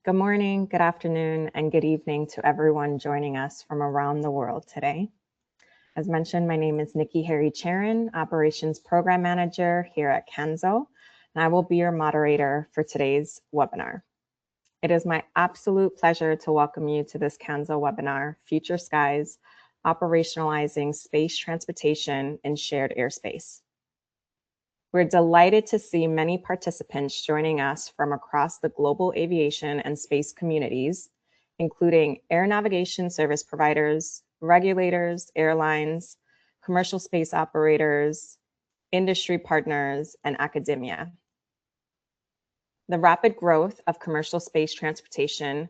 Good morning, good afternoon, and good evening to everyone joining us from around the world today. As mentioned, my name is Nikki Harry Charon, Operations Program Manager here at CANSO, and I will be your moderator for today's webinar. It is my absolute pleasure to welcome you to this CANSO webinar, Future Skies, Operationalizing Space Transportation in Shared Airspace. We're delighted to see many participants joining us from across the global aviation and space communities, including air navigation service providers, regulators, airlines, commercial space operators, industry partners, and academia. The rapid growth of commercial space transportation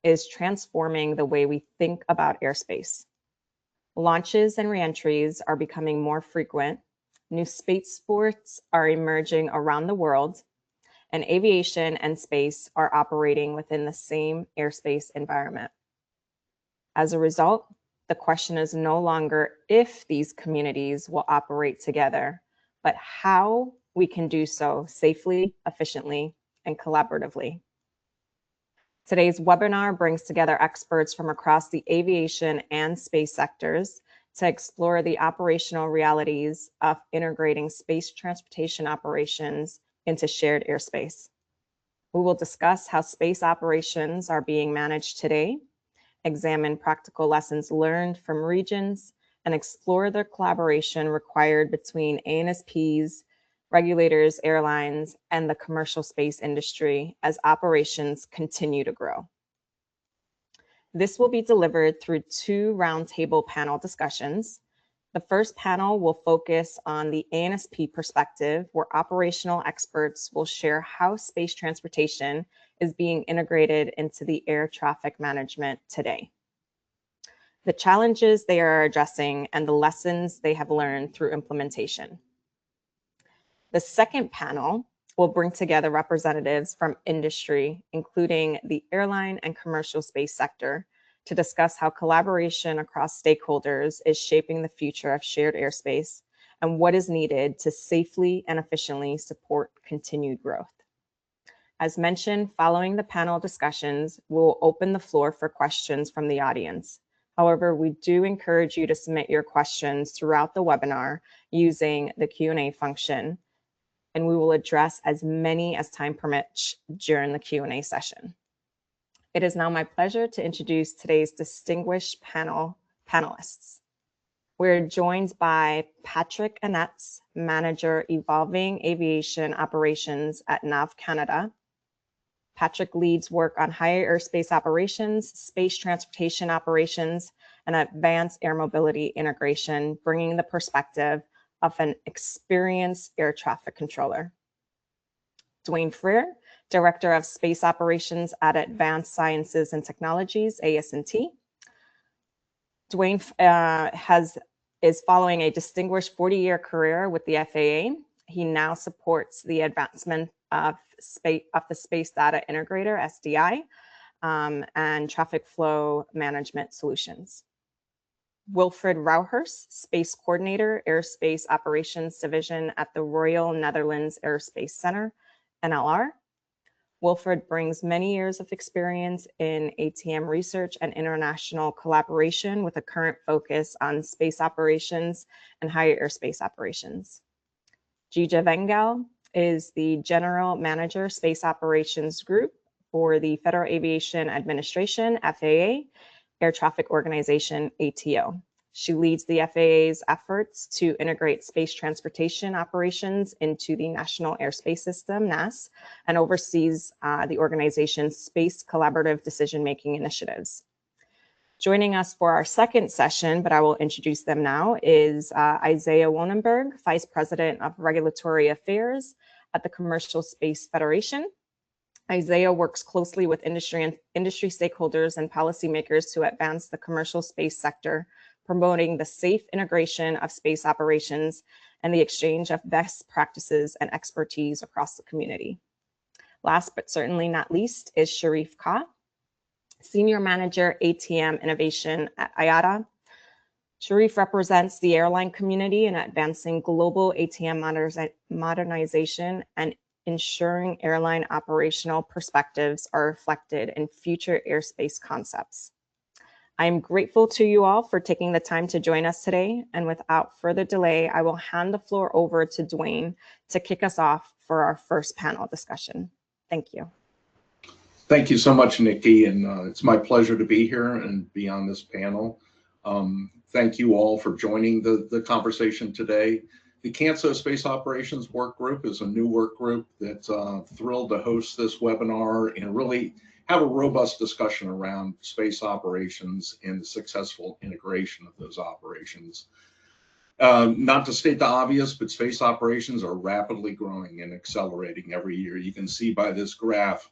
is transforming the way we think about airspace. Launches and reentries are becoming more frequent. New spaceports are emerging around the world, and aviation and space are operating within the same airspace environment. As a result, the question is no longer if these communities will operate together, but how we can do so safely, efficiently, and collaboratively. Today's webinar brings together experts from across the aviation and space sectors to explore the operational realities of integrating space transportation operations into shared airspace. We will discuss how space operations are being managed today, examine practical lessons learned from regions, and explore the collaboration required between ANSPs, regulators, airlines, and the commercial space industry as operations continue to grow. This will be delivered through two roundtable panel discussions. The first panel will focus on the ANSP perspective, where operational experts will share how space transportation is being integrated into the air traffic management today, the challenges they are addressing, and the lessons they have learned through implementation. The second panel will bring together representatives from industry, including the airline and commercial space sector, to discuss how collaboration across stakeholders is shaping the future of shared airspace and what is needed to safely and efficiently support continued growth. As mentioned, following the panel discussions, we'll open the floor for questions from the audience. However, we do encourage you to submit your questions throughout the webinar using the Q&A function, and we will address as many as time permits during the Q&A session. It is now my pleasure to introduce today's distinguished panelists. We're joined by Patrick Annetz, Manager Evolving Aviation Operations at NAV Canada. Patrick leads work on higher airspace operations, space transportation operations, and advanced air mobility integration, bringing the perspective of an experienced air traffic controller. Dwayne Freer, Director of Space Operations at Advanced Sciences and Technologies, AS&T. Dwayne is following a distinguished 40-year career with the FAA. He now supports the advancement of the Space Data Integrator, SDI, and traffic flow management solutions. Wilfred Rauhurst, Space Coordinator, Airspace Operations Division at the Royal Netherlands Airspace Center, NLR. Wilfred brings many years of experience in ATM research and international collaboration with a current focus on space operations and higher airspace operations. Gija Vengal is the General Manager, Space Operations Group for the Federal Aviation Administration, FAA, Air Traffic Organization, ATO. She leads the FAA's efforts to integrate space transportation operations into the National Airspace System, NAS, and oversees the organization's space collaborative decision-making initiatives. Joining us for our second session, but I will introduce them now, is Isaiah Wonenberg, Vice President of Regulatory Affairs at the Commercial Space Federation. Isaiah works closely with industry stakeholders and policymakers to advance the commercial space sector, promoting the safe integration of space operations and the exchange of best practices and expertise across the community. Last but certainly not least is Sharif Kha, Senior Manager, ATM Innovation at IATA. Sharif represents the airline community in advancing global ATM modernization and ensuring airline operational perspectives are reflected in future airspace concepts. I'm grateful to you all for taking the time to join us today. And without further delay, I will hand the floor over to Dwayne to kick us off for our first panel discussion. Thank you. Thank you so much, Nikki, and it's my pleasure to be here and be on this panel. Thank you all for joining the conversation today. The CANSO Space Operations Work Group is a new work group that's thrilled to host this webinar and really have a robust discussion around space operations and the successful integration of those operations. Not to state the obvious, but space operations are rapidly growing and accelerating every year. You can see by this graph,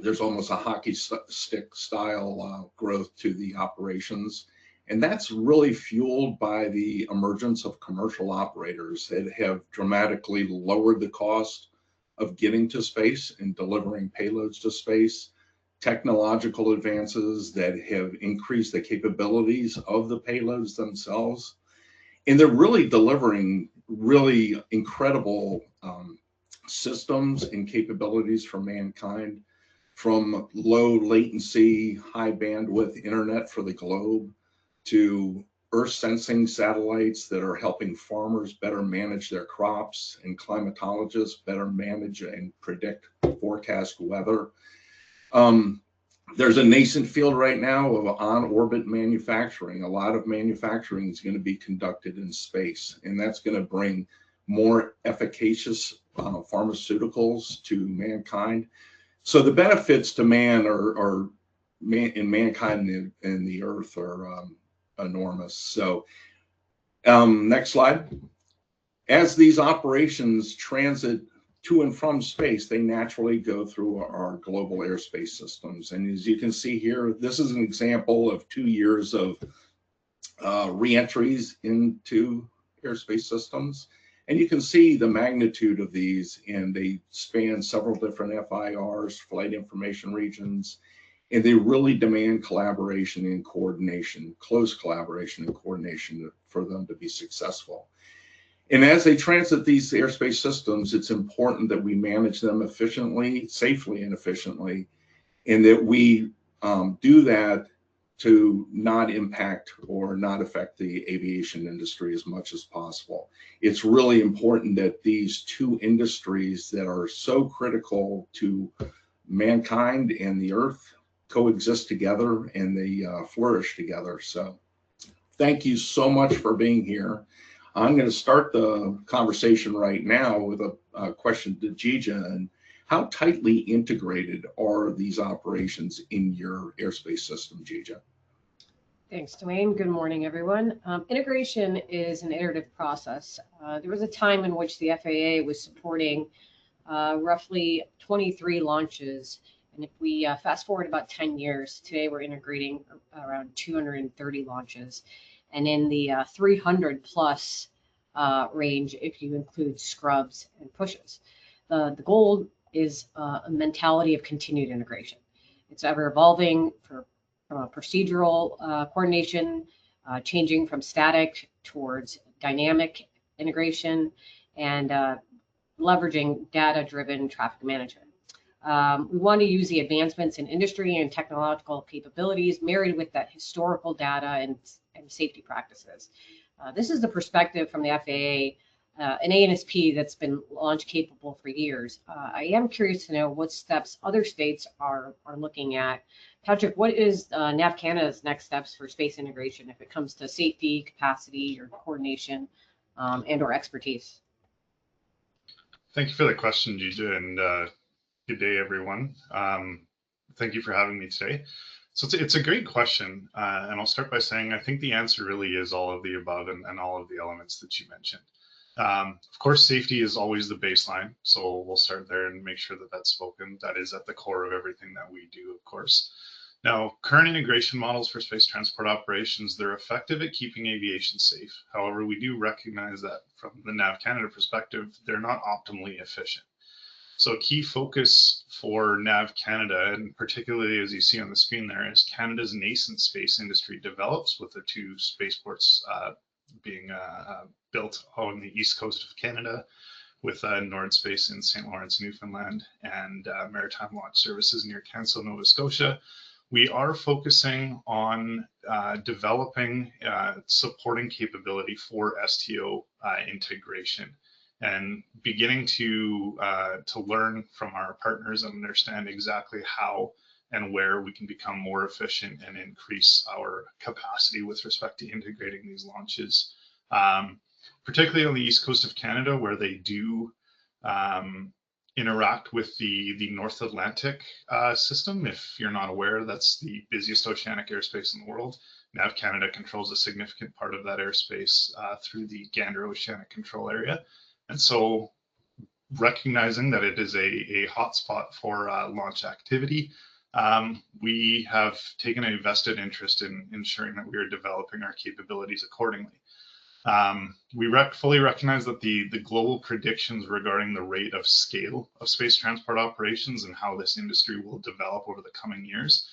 there's almost a hockey stick style growth to the operations. And that's really fueled by the emergence of commercial operators that have dramatically lowered the cost of getting to space and delivering payloads to space, technological advances that have increased the capabilities of the payloads themselves. And they're really delivering really incredible systems and capabilities for mankind, from low latency, high bandwidth internet for the globe to Earth sensing satellites that are helping farmers better manage their crops and climatologists better manage and predict forecast weather. There's a nascent field right now of on-orbit manufacturing. A lot of manufacturing is going to be conducted in space, and that's going to bring more efficacious pharmaceuticals to mankind. So the benefits to man in mankind and the Earth are enormous. So next slide. As these operations transit to and from space, they naturally go through our global airspace systems. And as you can see here, this is an example of 2 years of re-entries into airspace systems. And you can see the magnitude of these, and they span several different FIRs, flight information regions, and they really demand collaboration and coordination, close collaboration and coordination for them to be successful. And as they transit these airspace systems, it's important that we manage them efficiently, safely and efficiently, and that we do that to not impact or not affect the aviation industry as much as possible. It's really important that these two industries that are so critical to mankind and the Earth coexist together and they flourish together. So thank you so much for being here. I'm going to start the conversation right now with a question to Gija. And how tightly integrated are these operations in your airspace system, Gija? Thanks, Dwayne. Good morning, everyone. Integration is an iterative process. There was a time in which the FAA was supporting roughly 23 launches. And if we fast forward about 10 years, today we're integrating around 230 launches. And in the 300 plus range, if you include scrubs and pushes. The goal is a mentality of continued integration. It's ever evolving from a procedural coordination, changing from static towards dynamic integration, and leveraging data-driven traffic management. We want to use the advancements in industry and technological capabilities married with that historical data and safety practices. This is the perspective from the FAA, an ANSP that's been launch capable for years. I am curious to know what steps other states are looking at. Patrick, what is NAV Canada's next steps for space integration if it comes to safety, capacity, or coordination, and or expertise? Thank you for the question, Gija, and good day, everyone. Thank you for having me today. So it's a great question, and I'll start by saying I think the answer really is all of the above and all of the elements that you mentioned. Of course, safety is always the baseline, so we'll start there and make sure that that's spoken. That is at the core of everything that we do, of course. Now, current integration models for space transport operations, they're effective at keeping aviation safe. However, we do recognize that from the NAV Canada perspective, they're not optimally efficient. So a key focus for NAV Canada, and particularly as you see on the screen there, is Canada's nascent space industry develops with the two spaceports being built on the east coast of Canada, with Nordspace in St. Lawrence, Newfoundland, and Maritime Launch Services near CANSO, Nova Scotia. We are focusing on developing supporting capability for STO integration, and beginning to learn from our partners and understand exactly how and where we can become more efficient and increase our capacity with respect to integrating these launches, particularly on the east coast of Canada, where they do interact with the North Atlantic system. If you're not aware, that's the busiest oceanic airspace in the world. NAV Canada controls a significant part of that airspace through the Gander Oceanic Control Area. And so recognizing that it is a hotspot for launch activity, we have taken a vested interest in ensuring that we are developing our capabilities accordingly. We fully recognize that the global predictions regarding the rate of scale of space transport operations and how this industry will develop over the coming years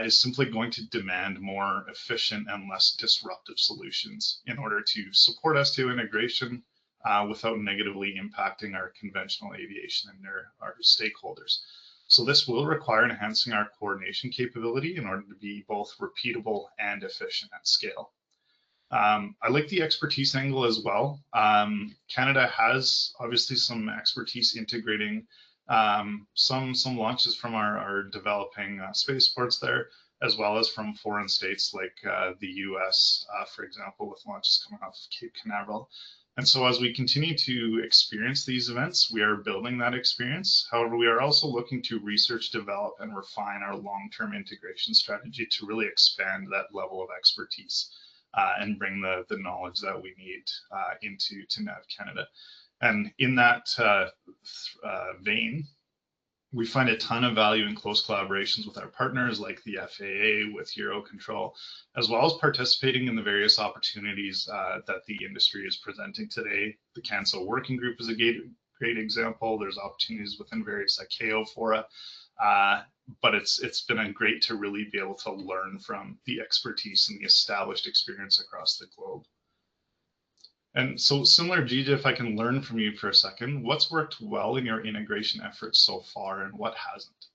is simply going to demand more efficient and less disruptive solutions in order to support STO integration without negatively impacting our conventional aviation and our stakeholders. So this will require enhancing our coordination capability in order to be both repeatable and efficient at scale. I like the expertise angle as well. Canada has obviously some expertise integrating some launches from our developing spaceports there, as well as from foreign states like the US, for example, with launches coming off of Cape Canaveral. And so as we continue to experience these events, we are building that experience. However, we are also looking to research, develop, and refine our long-term integration strategy to really expand that level of expertise and bring the knowledge that we need into NAV Canada. And in that vein, we find a ton of value in close collaborations with our partners like the FAA, with Eurocontrol, as well as participating in the various opportunities that the industry is presenting today. The CANSO Working Group is a great example. There's opportunities within various ICAO fora, but it's been great to really be able to learn from the expertise and the established experience across the globe. And so similar, Gigi, if I can learn from you for a second, what's worked well in your integration efforts so far and what hasn't?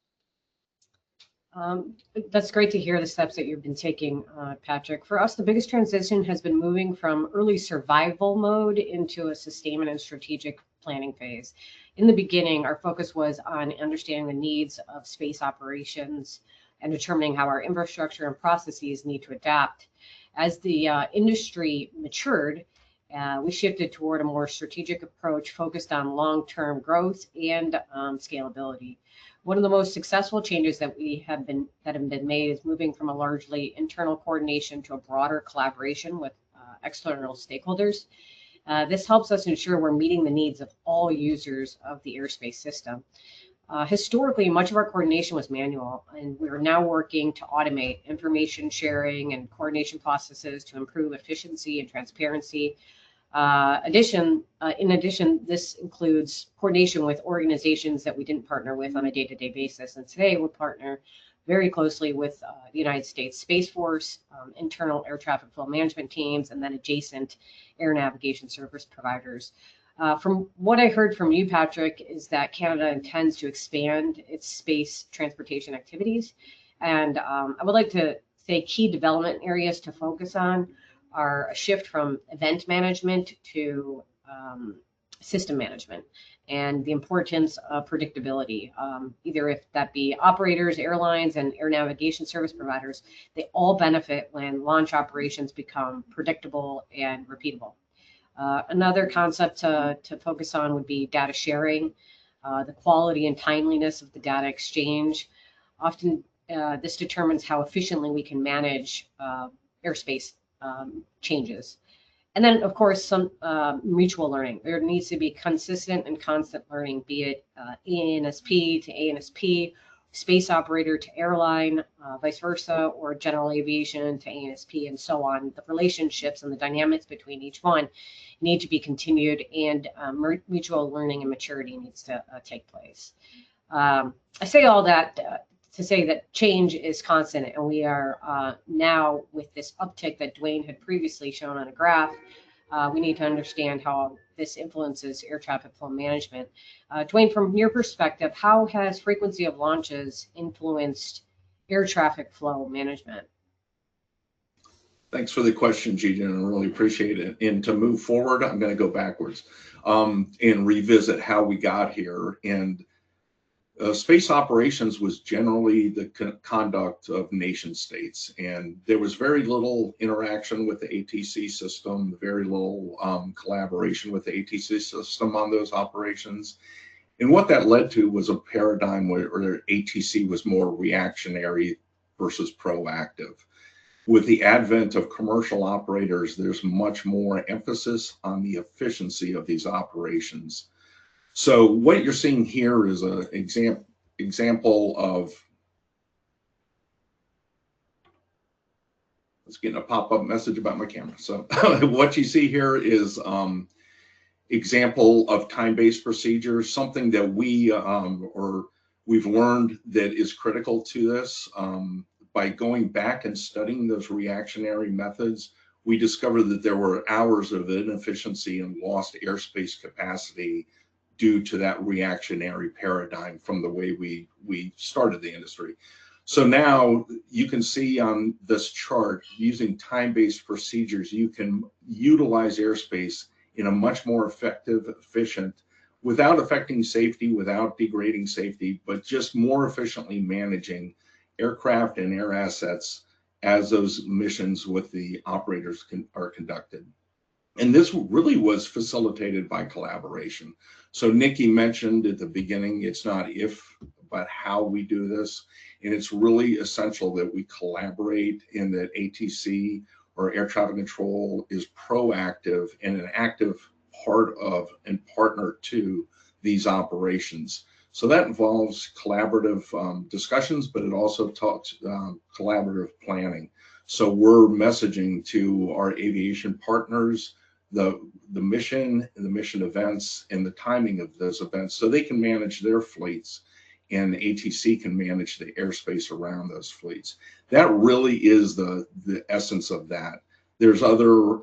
That's great to hear the steps that you've been taking, Patrick. For us, the biggest transition has been moving from early survival mode into a sustainment and strategic planning phase. In the beginning, our focus was on understanding the needs of space operations and determining how our infrastructure and processes need to adapt. As the industry matured, we shifted toward a more strategic approach focused on long-term growth and scalability. One of the most successful changes that have been made is moving from a largely internal coordination to a broader collaboration with external stakeholders. This helps us ensure we're meeting the needs of all users of the airspace system. Historically, much of our coordination was manual, and we are now working to automate information sharing and coordination processes to improve efficiency and transparency. In addition, this includes coordination with organizations that we didn't partner with on a day-to-day basis. And today we'll partner very closely with the United States Space Force, internal air traffic flow management teams, and then adjacent air navigation service providers. From what I heard from you, Patrick, is that Canada intends to expand its space transportation activities. And I would like to say key development areas to focus on are a shift from event management to system management, and the importance of predictability. Either if that be operators, airlines, and air navigation service providers, they all benefit when launch operations become predictable and repeatable. Another concept to focus on would be data sharing, the quality and timeliness of the data exchange. Often this determines how efficiently we can manage airspace changes. And then, of course, some mutual learning. There needs to be consistent and constant learning, be it ANSP to ANSP, space operator to airline, vice versa, or general aviation to ANSP, and so on. The relationships and the dynamics between each one need to be continued, and mutual learning and maturity needs to take place. I say all that to say that change is constant, and we are now, with this uptick that Dwayne had previously shown on a graph, we need to understand how this influences air traffic flow management. Dwayne, from your perspective, how has frequency of launches influenced air traffic flow management? Thanks for the question, Gina, and I really appreciate it. And to move forward, I'm going to go backwards and revisit how we got here. And space operations was generally the conduct of nation states, and there was very little interaction with the ATC system, very little collaboration with the ATC system on those operations. And what that led to was a paradigm where ATC was more reactionary versus proactive. With the advent of commercial operators, there's much more emphasis on the efficiency of these operations. So what you're seeing here is an example of, let's get a pop-up message about my camera. So what you see here is example of time-based procedures, something that we've learned that is critical to this. By going back and studying those reactionary methods, we discovered that there were hours of inefficiency and lost airspace capacity due to that reactionary paradigm from the way we started the industry. So now you can see on this chart, using time-based procedures, you can utilize airspace in a much more effective, efficient, without affecting safety, without degrading safety, but just more efficiently managing aircraft and air assets as those missions with the operators are conducted. And this really was facilitated by collaboration. So Nikki mentioned at the beginning, it's not if, but how we do this. And it's really essential that we collaborate, and that ATC, or air traffic control, is proactive and an active part of and partner to these operations. So that involves collaborative discussions, but it also talks collaborative planning. So we're messaging to our aviation partners the mission and the mission events and the timing of those events, so they can manage their fleets and ATC can manage the airspace around those fleets. That really is the essence of that. There's other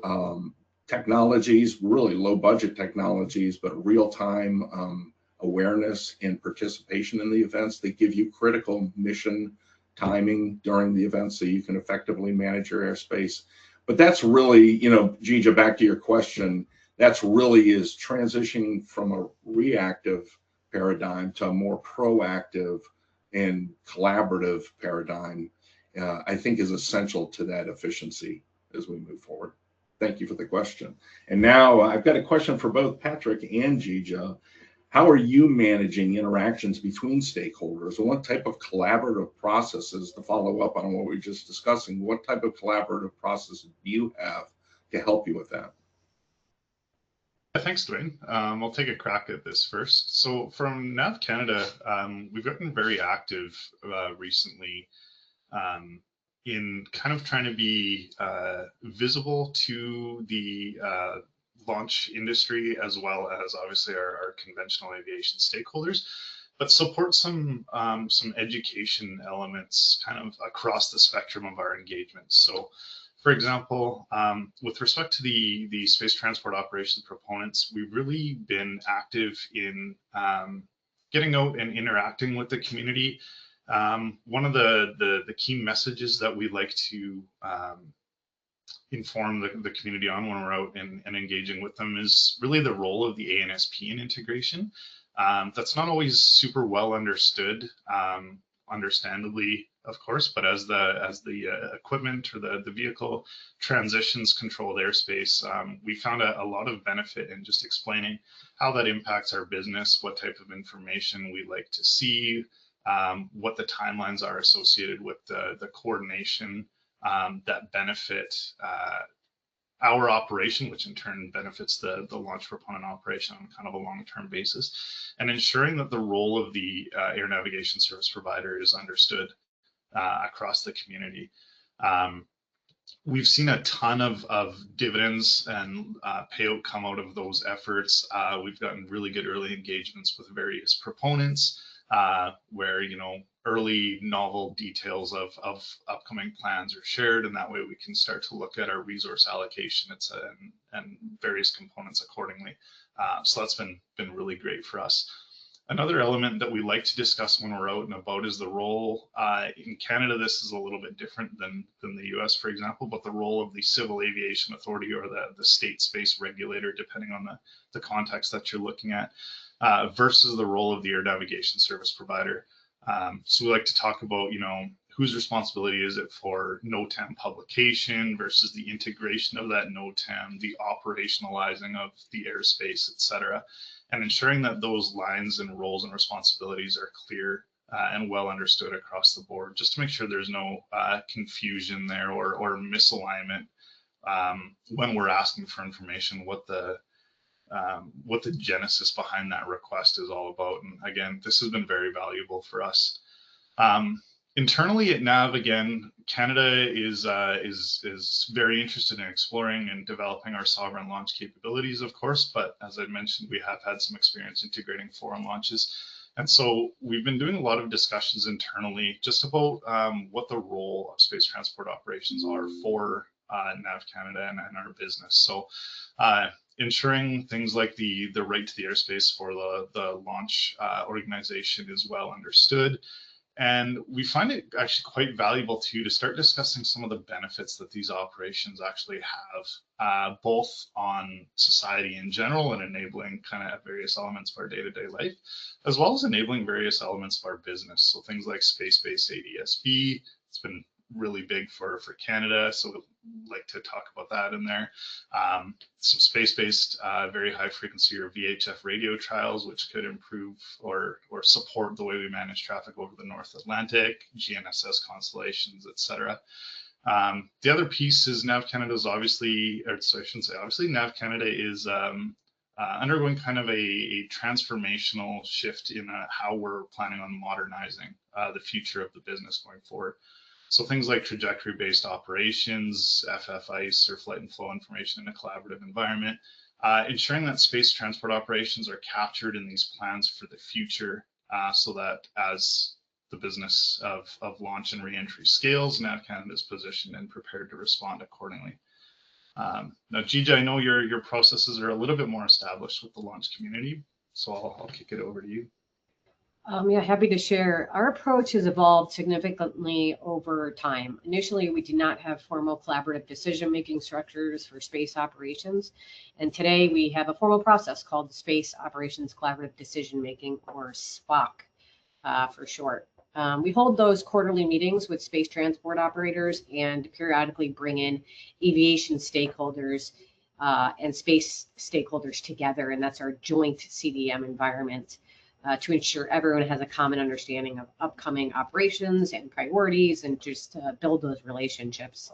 technologies, really low budget technologies, but real-time awareness and participation in the events that give you critical mission timing during the event so you can effectively manage your airspace. But that's really, you know, Gija, back to your question, that's really is transitioning from a reactive paradigm to a more proactive and collaborative paradigm, I think is essential to that efficiency as we move forward. Thank you for the question. And now I've got a question for both Patrick and Gija. How are you managing interactions between stakeholders, and what type of collaborative processes, to follow up on what we were just discussing, what type of collaborative processes do you have to help you with that? Thanks, Dwayne. I'll take a crack at this first. So from NAV Canada, we've gotten very active recently in kind of trying to be visible to the launch industry, as well as obviously our conventional aviation stakeholders, but support some education elements kind of across the spectrum of our engagements. So for example, with respect to the space transport operations proponents, we've really been active in getting out and interacting with the community. One of the key messages that we like to inform the community on when we're out and engaging with them is really the role of the ANSP in integration. That's not always super well understood, understandably, of course, but as the equipment or the vehicle transitions controlled airspace, we found a lot of benefit in just explaining how that impacts our business, what type of information we like to see, what the timelines are associated with the coordination that benefit our operation, which in turn benefits the launch proponent operation on kind of a long-term basis, and ensuring that the role of the air navigation service provider is understood across the community. We've seen a ton of dividends and payout come out of those efforts. We've gotten really good early engagements with various proponents, where, early novel details of upcoming plans are shared, and that way we can start to look at our resource allocation and various components accordingly. So that's been really great for us. Another element that we like to discuss when we're out and about is the role, in Canada, this is a little bit different than the US, for example, but the role of the Civil Aviation Authority or the state space regulator, depending on the context that you're looking at, versus the role of the air navigation service provider. So we like to talk about, whose responsibility is it for NOTAM publication versus the integration of that NOTAM, the operationalizing of the airspace, et cetera, and ensuring that those lines and roles and responsibilities are clear and well understood across the board, just to make sure there's no confusion there or misalignment when we're asking for information, what the genesis behind that request is all about. And again, this has been very valuable for us. Internally at NAV, again, Canada is very interested in exploring and developing our sovereign launch capabilities, of course, but as I mentioned, we have had some experience integrating foreign launches. And so we've been doing a lot of discussions internally just about what the role of space transport operations are for NAV Canada and our business. So ensuring things like the right to the airspace for the launch organization is well understood. And we find it actually quite valuable too to start discussing some of the benefits that these operations actually have, both on society in general and enabling kind of various elements of our day-to-day life, as well as enabling various elements of our business. So things like space-based ADS-B, it's been really big for Canada, so we'd like to talk about that in there. Some space-based very high frequency or VHF radio trials, which could improve or support the way we manage traffic over the North Atlantic, GNSS constellations, etc. The other piece is NAV Canada is obviously, or sorry, I shouldn't say obviously, NAV Canada is undergoing kind of a transformational shift in how we're planning on modernizing the future of the business going forward. So things like trajectory-based operations, FFICE, or flight and flow information in a collaborative environment, ensuring that space transport operations are captured in these plans for the future, so that as the business of launch and reentry scales, NAV Canada is positioned and prepared to respond accordingly. Now, Gigi, I know your processes are a little bit more established with the launch community, so I'll kick it over to you. Yeah, happy to share. Our approach has evolved significantly over time. Initially, we did not have formal collaborative decision-making structures for space operations. And today we have a formal process called the Space Operations Collaborative Decision-Making, or SPOC for short. We hold those quarterly meetings with space transport operators and periodically bring in aviation stakeholders and space stakeholders together. And that's our joint CDM environment. To ensure everyone has a common understanding of upcoming operations and priorities, and just build those relationships.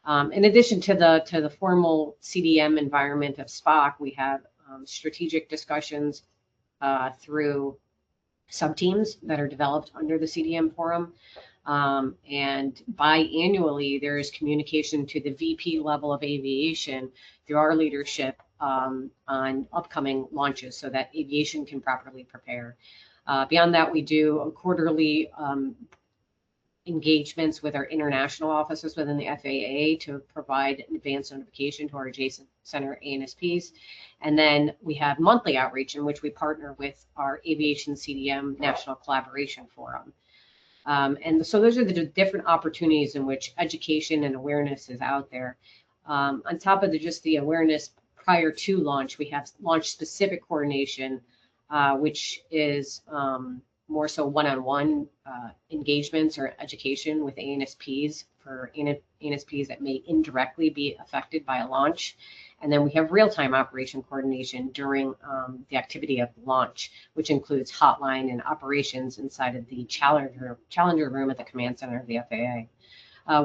In addition to the formal CDM environment of SPOC, we have strategic discussions through sub-teams that are developed under the CDM forum. And biannually, there is communication to the VP level of aviation through our leadership on upcoming launches so that aviation can properly prepare. Beyond that, we do quarterly engagements with our international offices within the FAA to provide advance notification to our adjacent center ANSPs. And then we have monthly outreach in which we partner with our Aviation CDM National Collaboration Forum. And so those are the different opportunities in which education and awareness is out there. On top of just the awareness prior to launch, we have launch-specific coordination, which is more so one-on-one engagements or education with ANSPs for ANSPs that may indirectly be affected by a launch. And then we have real-time operation coordination during the activity of launch, which includes hotline and operations inside of the Challenger room at the command center of the FAA.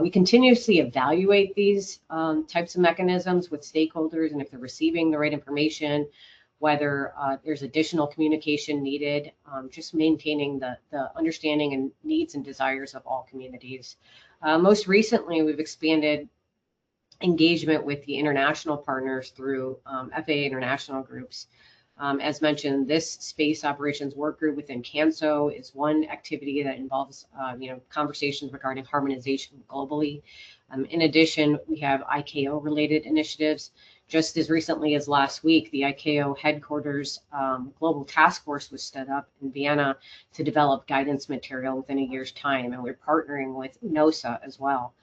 We continuously evaluate these types of mechanisms with stakeholders, and if they're receiving the right information, whether there's additional communication needed, just maintaining the understanding and needs and desires of all communities. Most recently, we've expanded engagement with the international partners through FAA international groups. As mentioned, this space operations work group within CANSO is one activity that involves, conversations regarding harmonization globally. In addition, we have ICAO-related initiatives. Just as recently as last week, the ICAO headquarters global task force was set up in Vienna to develop guidance material within a year's time, and we're partnering with NOSA as well.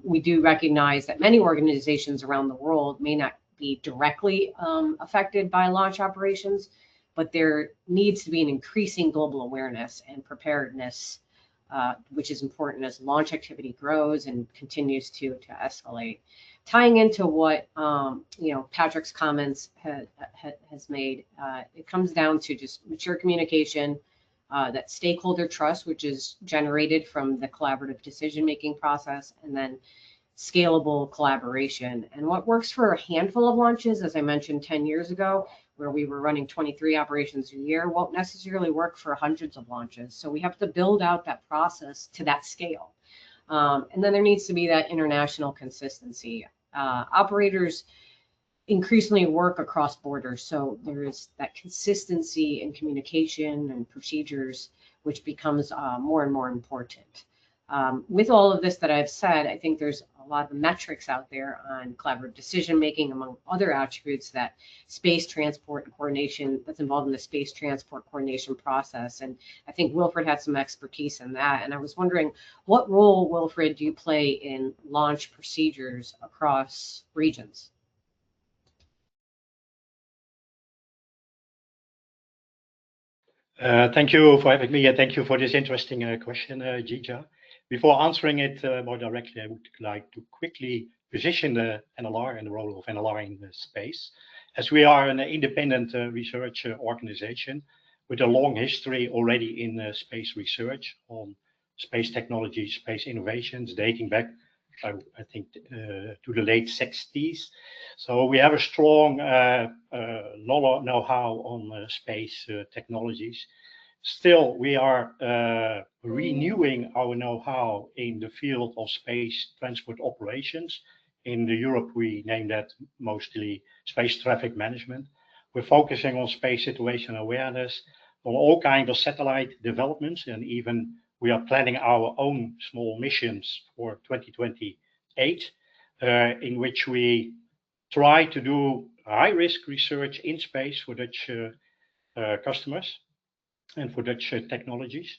We do recognize that many organizations around the world may not be directly affected by launch operations, but there needs to be an increasing global awareness and preparedness, which is important as launch activity grows and continues to escalate. Tying into what Patrick's comments has made, it comes down to just mature communication, that stakeholder trust, which is generated from the collaborative decision-making process, and then scalable collaboration. And what works for a handful of launches, as I mentioned 10 years ago, where we were running 23 operations a year, won't necessarily work for hundreds of launches. So we have to build out that process to that scale. And then there needs to be that international consistency. Operators increasingly work across borders, so there is that consistency in communication and procedures, which becomes more and more important. With all of this that I've said, I think there's a lot of metrics out there on collaborative decision making, among other attributes that space transport and coordination that's involved in the space transport coordination process. And I think Wilfred had some expertise in that. And I was wondering, what role, Wilfred, do you play in launch procedures across regions? Thank you for having me, and thank you for this interesting question, Gija. Before answering it more directly, I would like to quickly position the NLR and the role of NLR in space, as we are an independent research organization with a long history already in space research on space technology, space innovations, dating back, I think, to the late 60s. So we have a strong know-how on space technologies. Still, we are renewing our know-how in the field of space transport operations. In Europe, we name that mostly space traffic management. We're focusing on space situation awareness, on all kinds of satellite developments, and even we are planning our own small missions for 2028, in which we try to do high-risk research in space for Dutch customers and for Dutch technologies.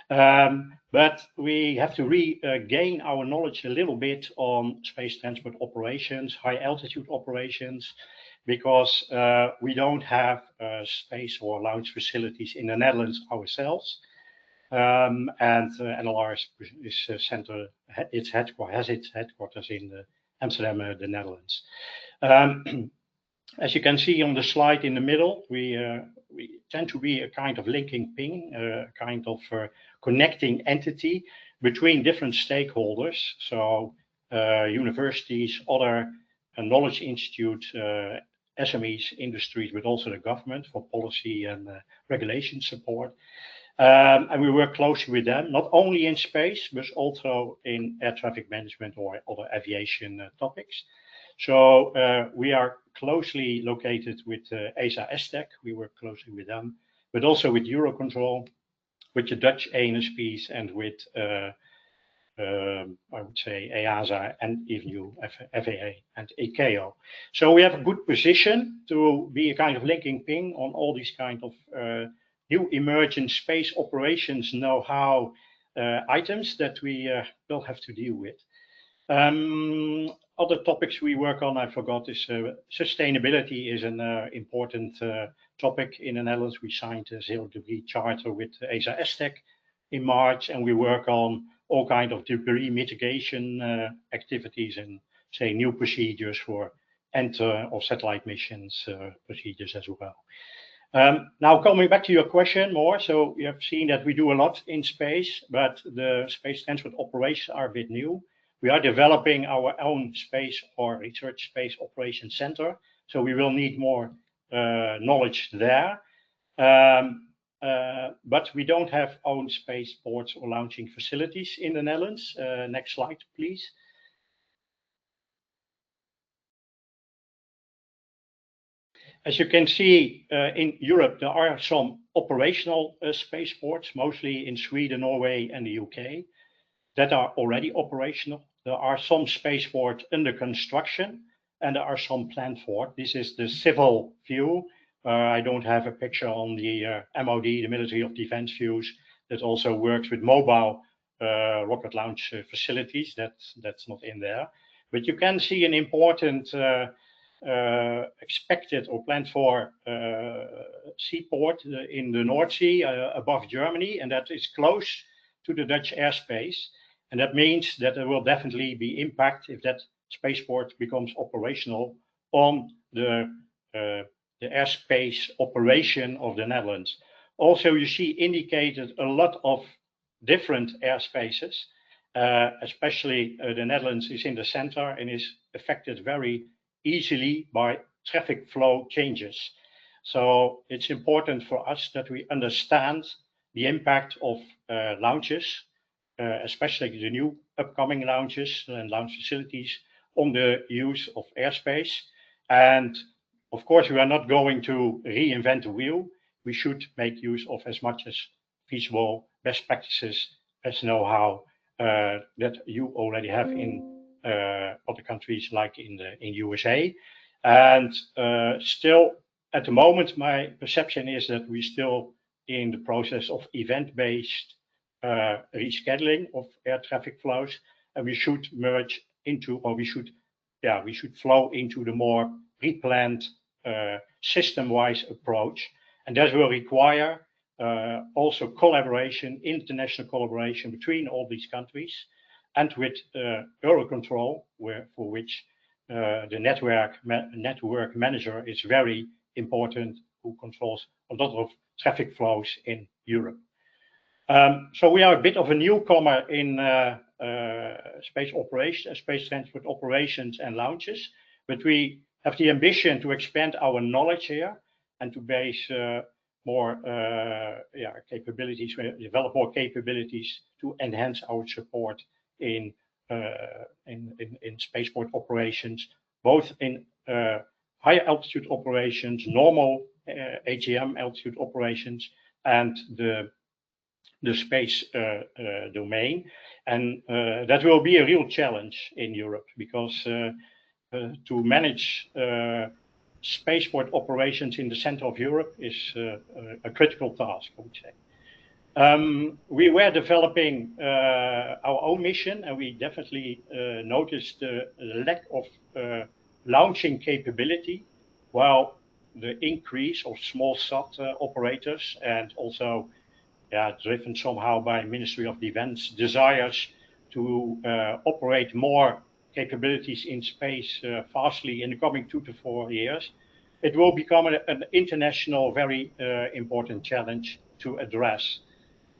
But we have to regain our knowledge a little bit on space transport operations, high altitude operations, because we don't have space or launch facilities in the Netherlands ourselves. And NLR has its headquarters in Amsterdam, the Netherlands. As you can see on the slide in the middle, we tend to be a kind of linking ping, a kind of connecting entity between different stakeholders. So universities, other knowledge institutes, SMEs, industries, but also the government for policy and regulation support. And we work closely with them, not only in space, but also in air traffic management or other aviation topics. So we are closely located with ESA ESTEC. We work closely with them, but also with Eurocontrol, with the Dutch ANSPs, and with, I would say, EASA and even FAA and ICAO. So we have a good position to be a kind of linking ping on all these kind of new emergent space operations know-how items that we will have to deal with. Other topics we work on, I forgot, is sustainability is an important topic in the Netherlands. We signed a zero-degree charter with ESA ESTEC in March, and we work on all kinds of debris mitigation activities and, say, new procedures for enter or satellite missions procedures as well. Now, coming back to your question more, so you have seen that we do a lot in space, but the space transport operations are a bit new. We are developing our own space or research space operations center, so we will need more knowledge there. But we don't have own spaceports or launching facilities in the Netherlands. Next slide, please. As you can see, in Europe, there are some operational spaceports, mostly in Sweden, Norway, and the UK, that are already operational. There are some spaceports under construction, and there are some planned for. This is the civil view. I don't have a picture on the MOD, the Military of Defense views, that also works with mobile rocket launch facilities. That's not in there. But you can see an important expected or planned for seaport in the North Sea above Germany, and that is close to the Dutch airspace. And that means that there will definitely be impact if that spaceport becomes operational on the airspace operation of the Netherlands. Also, you see indicated a lot of different airspaces, especially the Netherlands is in the center and is affected very easily by traffic flow changes. So it's important for us that we understand the impact of launches, especially the new upcoming launches and launch facilities, on the use of airspace. And of course, we are not going to reinvent the wheel. We should make use of as much as feasible best practices, as know-how that you already have in other countries like in USA. And still, at the moment, my perception is that we're still in the process of event-based rescheduling of air traffic flows, and we should merge into, or we should flow into the more pre-planned system-wise approach, and that will require also collaboration, international collaboration between all these countries, and with Eurocontrol, for which the network manager is very important, who controls a lot of traffic flows in Europe. So we are a bit of a newcomer in space transport operations and launches, but we have the ambition to expand our knowledge here and to base more capabilities, develop more capabilities to enhance our support in spaceport operations, both in higher altitude operations, normal AGM altitude operations, and the space domain. And that will be a real challenge in Europe, because to manage spaceport operations in the center of Europe is a critical task, I would say. We were developing our own mission, and we definitely noticed the lack of launching capability, while the increase of small sat operators, and also driven somehow by Ministry of Defense desires to operate more capabilities in space fastly in the coming 2 to 4 years, it will become an international, very important challenge to address.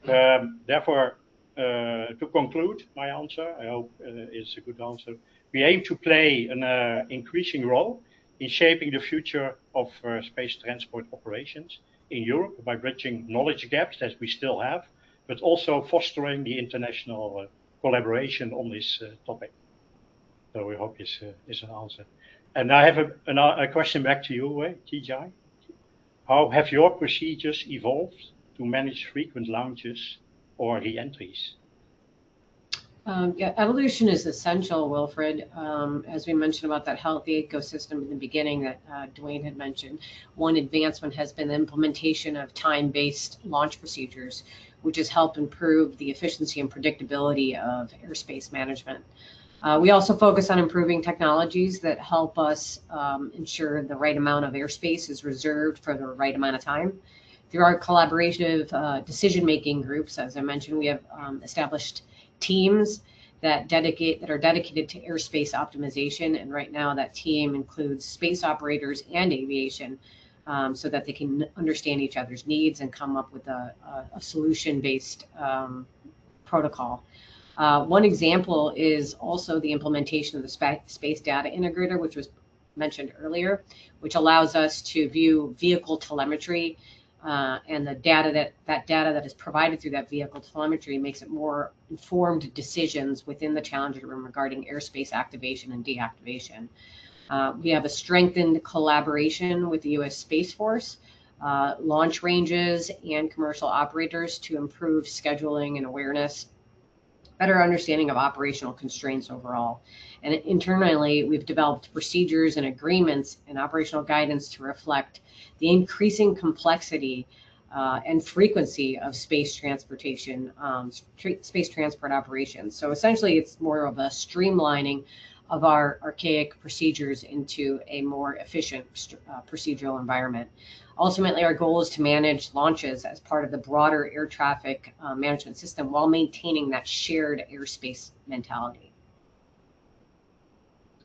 Therefore, to conclude my answer, I hope it's a good answer, we aim to play an increasing role in shaping the future of space transport operations in Europe by bridging knowledge gaps that we still have, but also fostering the international collaboration on this topic. So we hope this is an answer. And I have a question back to you, TJ. How have your procedures evolved to manage frequent launches or re-entries? Evolution is essential, Wilfred. As we mentioned about that healthy ecosystem in the beginning that Dwayne had mentioned, one advancement has been the implementation of time-based launch procedures, which has helped improve the efficiency and predictability of airspace management. We also focus on improving technologies that help us ensure the right amount of airspace is reserved for the right amount of time. Through our collaborative decision-making groups, as I mentioned, we have established teams that are dedicated to airspace optimization, and right now that team includes space operators and aviation, so that they can understand each other's needs and come up with a solution-based protocol. One example is also the implementation of the space data integrator, which was mentioned earlier, which allows us to view vehicle telemetry, and the data that is provided through that vehicle telemetry makes it more informed decisions within the Challenger room regarding airspace activation and deactivation. We have a strengthened collaboration with the U.S. Space Force, launch ranges, and commercial operators to improve scheduling and awareness, better understanding of operational constraints overall. And internally, we've developed procedures and agreements and operational guidance to reflect the increasing complexity and frequency of space transportation, space transport operations. So essentially, it's more of a streamlining of our archaic procedures into a more efficient procedural environment. Ultimately, our goal is to manage launches as part of the broader air traffic management system while maintaining that shared airspace mentality.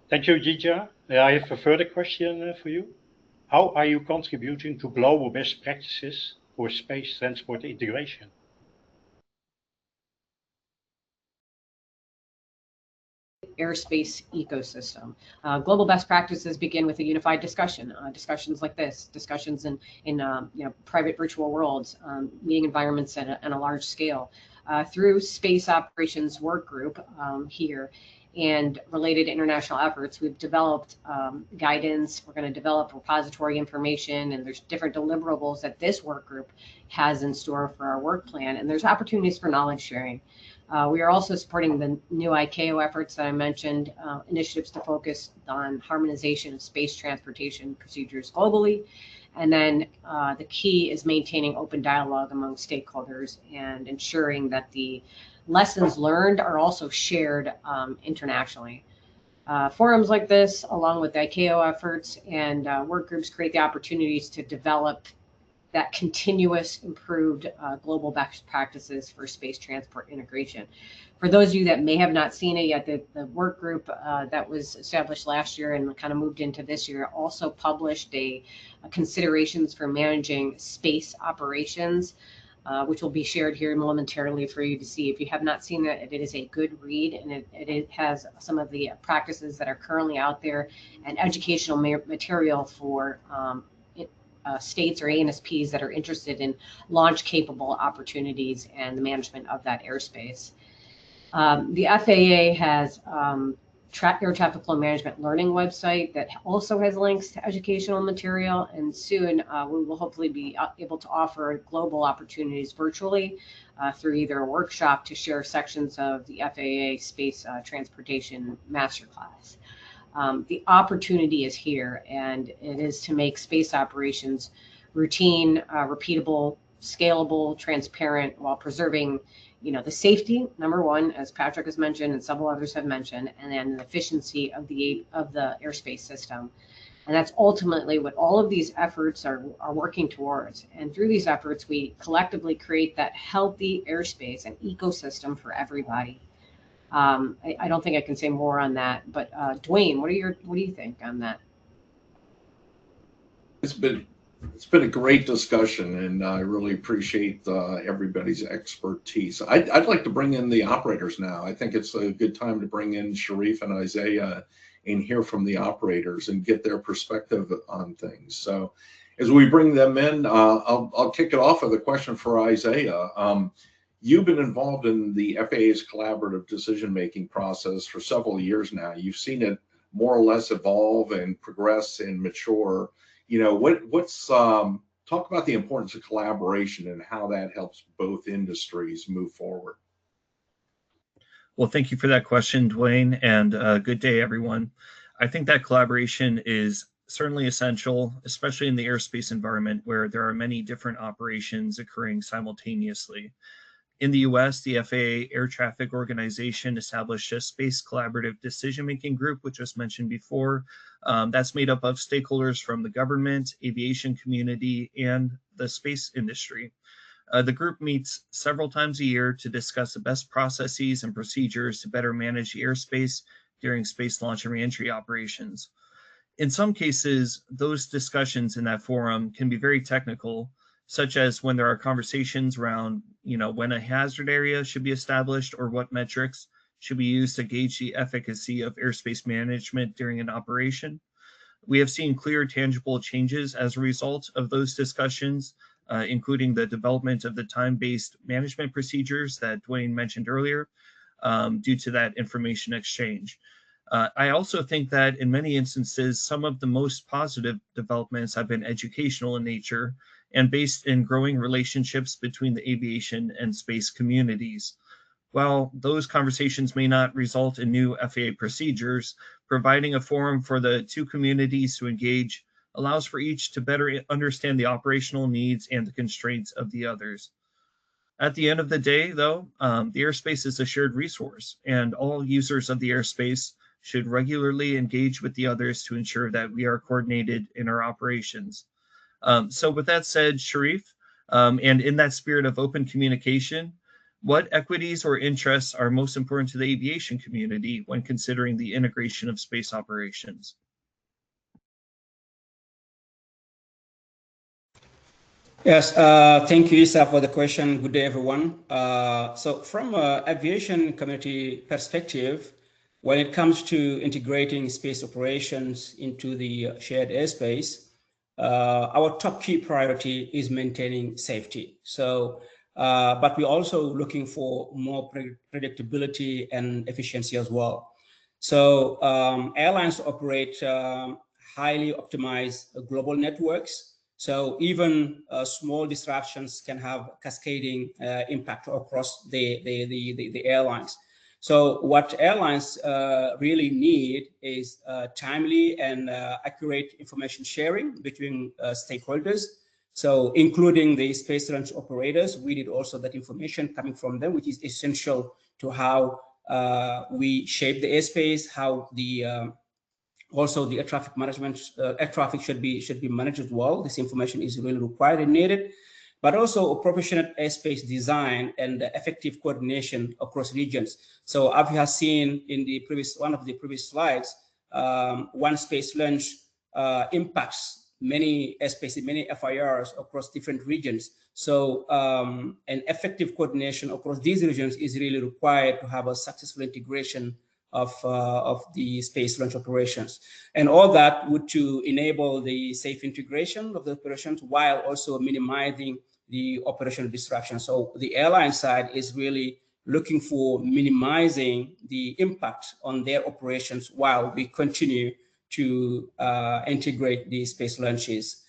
Thank you, Gija. I have a further question for you. How are you contributing to global best practices for space transport integration? Airspace ecosystem. Global best practices begin with a unified discussion. Discussions like this, discussions in private virtual worlds, meeting environments at a large scale. Through Space Operations Work Group here and related international efforts, we've developed guidance. We're going to develop repository information, and there's different deliverables that this work group has in store for our work plan. And there's opportunities for knowledge sharing. We are also supporting the new ICAO efforts that I mentioned, initiatives to focus on harmonization of space transportation procedures globally. And then the key is maintaining open dialogue among stakeholders and ensuring that the lessons learned are also shared internationally. Forums like this, along with the ICAO efforts and work groups, create the opportunities to develop that continuous improved global best practices for space transport integration. For those of you that may have not seen it yet, the work group that was established last year and kind of moved into this year also published a considerations for managing space operations, which will be shared here momentarily for you to see. If you have not seen it, it is a good read, and it has some of the practices that are currently out there and educational material for states or ANSPs that are interested in launch-capable opportunities and the management of that airspace. The FAA has air traffic flow management learning website that also has links to educational material, and soon we will hopefully be able to offer global opportunities virtually through either a workshop to share sections of the FAA Space Transportation Masterclass. The opportunity is here, and it is to make space operations routine, repeatable, scalable, transparent, while preserving, the safety, number one, as Patrick has mentioned and several others have mentioned, and then the efficiency of the airspace system. And that's ultimately what all of these efforts are working towards. And through these efforts, we collectively create that healthy airspace and ecosystem for everybody. I don't think I can say more on that, but Dwayne, what do you think on that? It's been a great discussion, and I really appreciate everybody's expertise. I'd like to bring in the operators now. I think it's a good time to bring in Sharif and Isaiah and hear from the operators and get their perspective on things. So as we bring them in, I'll kick it off with a question for Isaiah. You've been involved in the FAA's collaborative decision-making process for several years now. You've seen it more or less evolve and progress and mature. Talk about the importance of collaboration and how that helps both industries move forward. Well, thank you for that question, Dwayne, and good day, everyone. I think that collaboration is certainly essential, especially in the airspace environment where there are many different operations occurring simultaneously. In the US, the FAA Air Traffic Organization established a space collaborative decision-making group, which was mentioned before. That's made up of stakeholders from the government, aviation community, and the space industry. The group meets several times a year to discuss the best processes and procedures to better manage the airspace during space launch and reentry operations. In some cases, those discussions in that forum can be very technical, such as when there are conversations around, when a hazard area should be established or what metrics should be used to gauge the efficacy of airspace management during an operation. We have seen clear, tangible changes as a result of those discussions, including the development of the time-based management procedures that Dwayne mentioned earlier, due to that information exchange. I also think that in many instances, some of the most positive developments have been educational in nature and based in growing relationships between the aviation and space communities. While those conversations may not result in new FAA procedures, providing a forum for the two communities to engage allows for each to better understand the operational needs and the constraints of the others. At the end of the day, though, the airspace is a shared resource, and all users of the airspace should regularly engage with the others to ensure that we are coordinated in our operations. So with that said, Sharif, and in that spirit of open communication, what equities or interests are most important to the aviation community when considering the integration of space operations? Yes, thank you, Isa, for the question. Good day, everyone. So from an aviation community perspective, when it comes to integrating space operations into the shared airspace, our top key priority is maintaining safety. So, but we're also looking for more predictability and efficiency as well. So airlines operate highly optimized global networks. So even small disruptions can have cascading impact across the airlines. So what airlines really need is timely and accurate information sharing between stakeholders. So including the space launch operators, we need also that information coming from them, which is essential to how we shape the airspace, how the also the air traffic management, air traffic should be managed as well. This information is really required and needed, but also a proportionate airspace design and effective coordination across regions. So as we have seen in the one of the previous slides, one space launch impacts many airspace, many FIRs across different regions. So an effective coordination across these regions is really required to have a successful integration of the space launch operations, and all that would to enable the safe integration of the operations while also minimizing the operational disruption. So the airline side is really looking for minimizing the impact on their operations while we continue to integrate the space launches.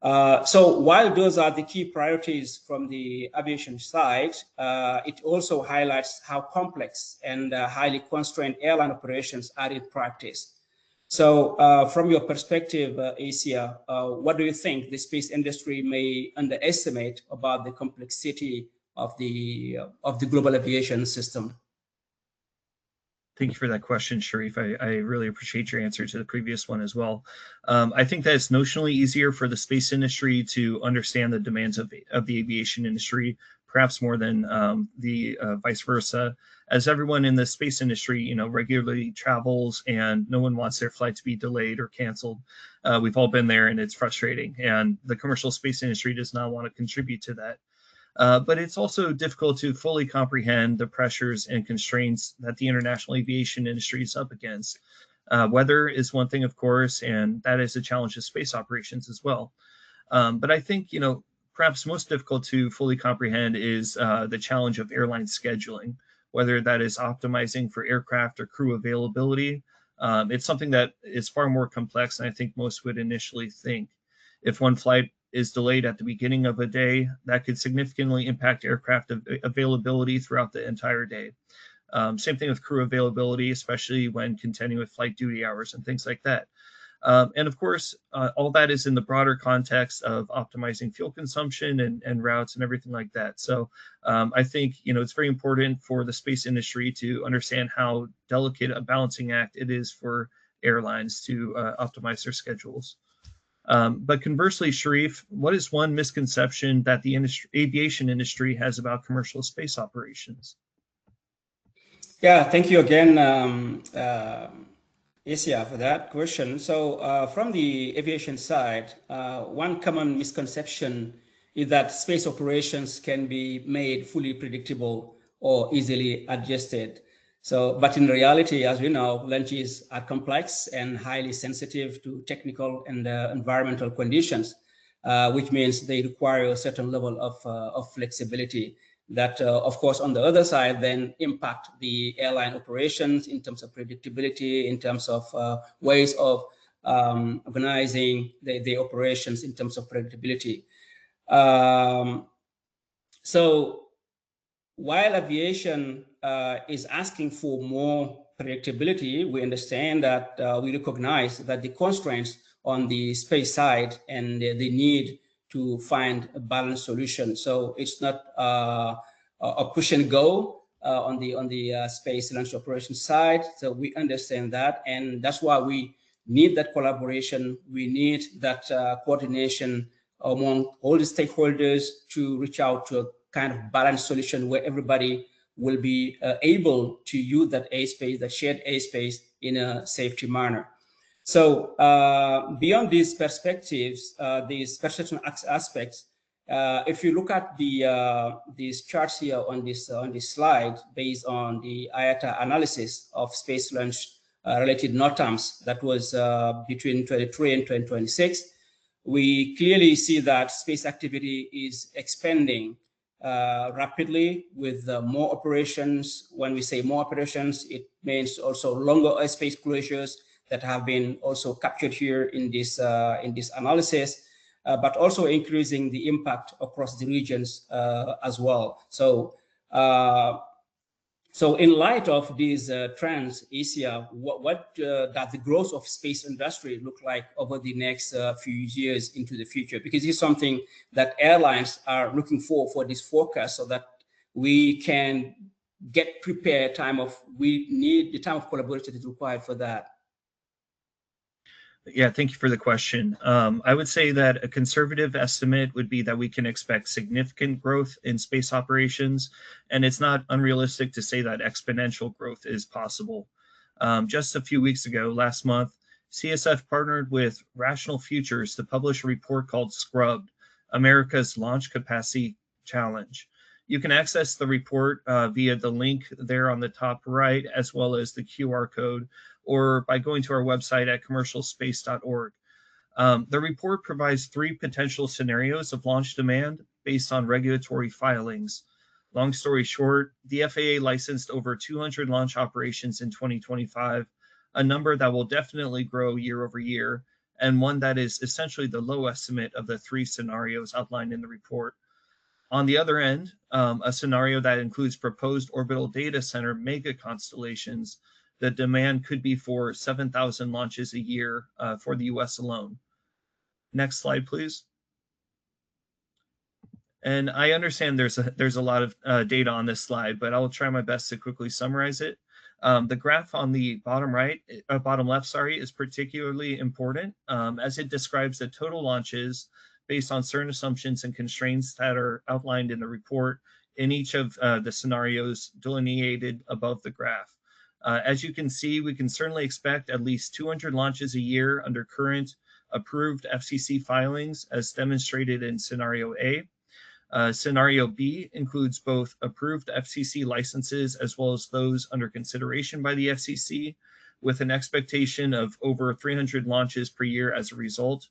So while those are the key priorities from the aviation side, it also highlights how complex and highly constrained airline operations are in practice. So from your perspective, Asia, what do you think the space industry may underestimate about the complexity of the global aviation system? Thank you for that question, Sharif. I really appreciate your answer to the previous one as well. I think that it's notionally easier for the space industry to understand the demands of the aviation industry, perhaps more than the vice versa, as everyone in the space industry, regularly travels and no one wants their flight to be delayed or canceled. We've all been there and it's frustrating, and the commercial space industry does not want to contribute to that. But it's also difficult to fully comprehend the pressures and constraints that the international aviation industry is up against. Weather is one thing, of course, and that is a challenge of space operations as well. But I think, perhaps most difficult to fully comprehend is the challenge of airline scheduling, whether that is optimizing for aircraft or crew availability. It's something that is far more complex than I think most would initially think. If one flight is delayed at the beginning of a day, that could significantly impact aircraft availability throughout the entire day. Same thing with crew availability, especially when contending with flight duty hours and things like that. And of course, all that is in the broader context of optimizing fuel consumption and routes and everything like that. So I think, it's very important for the space industry to understand how delicate a balancing act it is for airlines to optimize their schedules. But conversely, Sharif, what is one misconception that the aviation industry has about commercial space operations? Yeah, thank you again, Asia, for that question. So from the aviation side, one common misconception is that space operations can be made fully predictable or easily adjusted. So, but in reality, as we know, launches are complex and highly sensitive to technical and environmental conditions, which means they require a certain level of flexibility. that, of course, on the other side, then impact the airline operations in terms of predictability, in terms of ways of organizing the operations in terms of predictability. So while aviation is asking for more predictability, we understand that we recognize that the constraints on the space side and the need to find a balanced solution. So it's not a push and go on the space launch operations side. So we understand that, and that's why we need that collaboration. We need that coordination among all the stakeholders to reach out to a kind of balanced solution where everybody will be able to use that airspace, that shared airspace, in a safety manner. So beyond these perspectives, these perception aspects, if you look at these charts here on this slide, based on the IATA analysis of space launch related NOTAMs that was between 2023 and 2026, we clearly see that space activity is expanding rapidly with more operations. When we say more operations, it means also longer airspace closures that have been also captured here in this analysis, but also increasing the impact across the regions as well. So in light of these trends, Asia, what does the growth of space industry look like over the next few years into the future? Because it's something that airlines are looking for this forecast, so that we can get prepared. We need the time of collaboration that is required for that. Yeah, thank you for the question. I would say that a conservative estimate would be that we can expect significant growth in space operations, and it's not unrealistic to say that exponential growth is possible. Just a few weeks ago, last month, CSF partnered with Rational Futures to publish a report called Scrubbed, America's Launch Capacity Challenge. You can access the report via the link there on the top right, as well as the QR code, or by going to our website at commercialspace.org. The report provides 3 potential scenarios of launch demand based on regulatory filings. Long story short, the FAA licensed over 200 launch operations in 2025, a number that will definitely grow year over year, and one that is essentially the low estimate of the 3 scenarios outlined in the report. On the other end, a scenario that includes proposed orbital data center mega constellations, the demand could be for 7,000 launches a year for the US alone. Next slide, please. And I understand there's a lot of data on this slide, but I'll try my best to quickly summarize it. The graph on the bottom left, is particularly important as it describes the total launches based on certain assumptions and constraints that are outlined in the report in each of the scenarios delineated above the graph. As you can see, we can certainly expect at least 200 launches a year under current approved FCC filings, as demonstrated in Scenario A. Scenario B includes both approved FCC licenses as well as those under consideration by the FCC, with an expectation of over 300 launches per year as a result.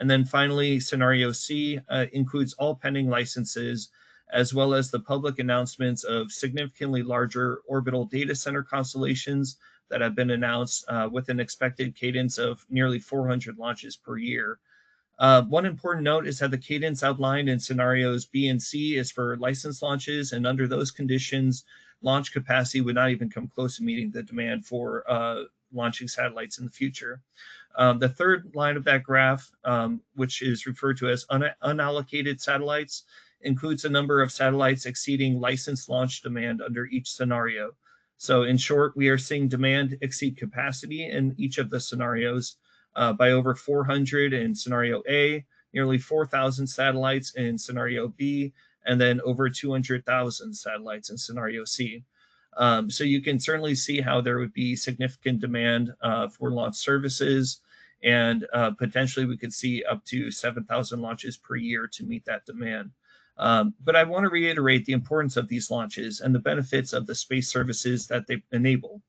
And then finally, Scenario C includes all pending licenses, as well as the public announcements of significantly larger orbital data center constellations that have been announced with an expected cadence of nearly 400 launches per year. One important note is that the cadence outlined in scenarios B and C is for license launches, and under those conditions, launch capacity would not even come close to meeting the demand for launching satellites in the future. The third line of that graph, which is referred to as unallocated satellites, includes a number of satellites exceeding licensed launch demand under each scenario. So in short, we are seeing demand exceed capacity in each of the scenarios by over 400 in Scenario A, nearly 4,000 satellites in Scenario B, and then over 200,000 satellites in Scenario C. So you can certainly see how there would be significant demand for launch services, and potentially we could see up to 7,000 launches per year to meet that demand. But I want to reiterate the importance of these launches and the benefits of the space services that they enable.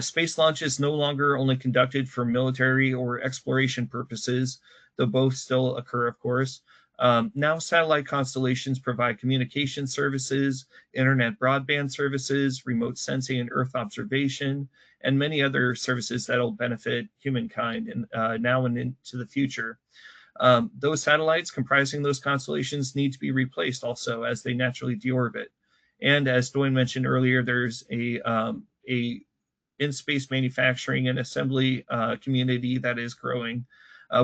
Space launch is no longer only conducted for military or exploration purposes, though both still occur, of course. Now satellite constellations provide communication services, internet broadband services, remote sensing and Earth observation, and many other services that will benefit humankind now and into the future. Those satellites comprising those constellations need to be replaced also as they naturally deorbit. And as Dwayne mentioned earlier, there's a in-space manufacturing and assembly community that is growing.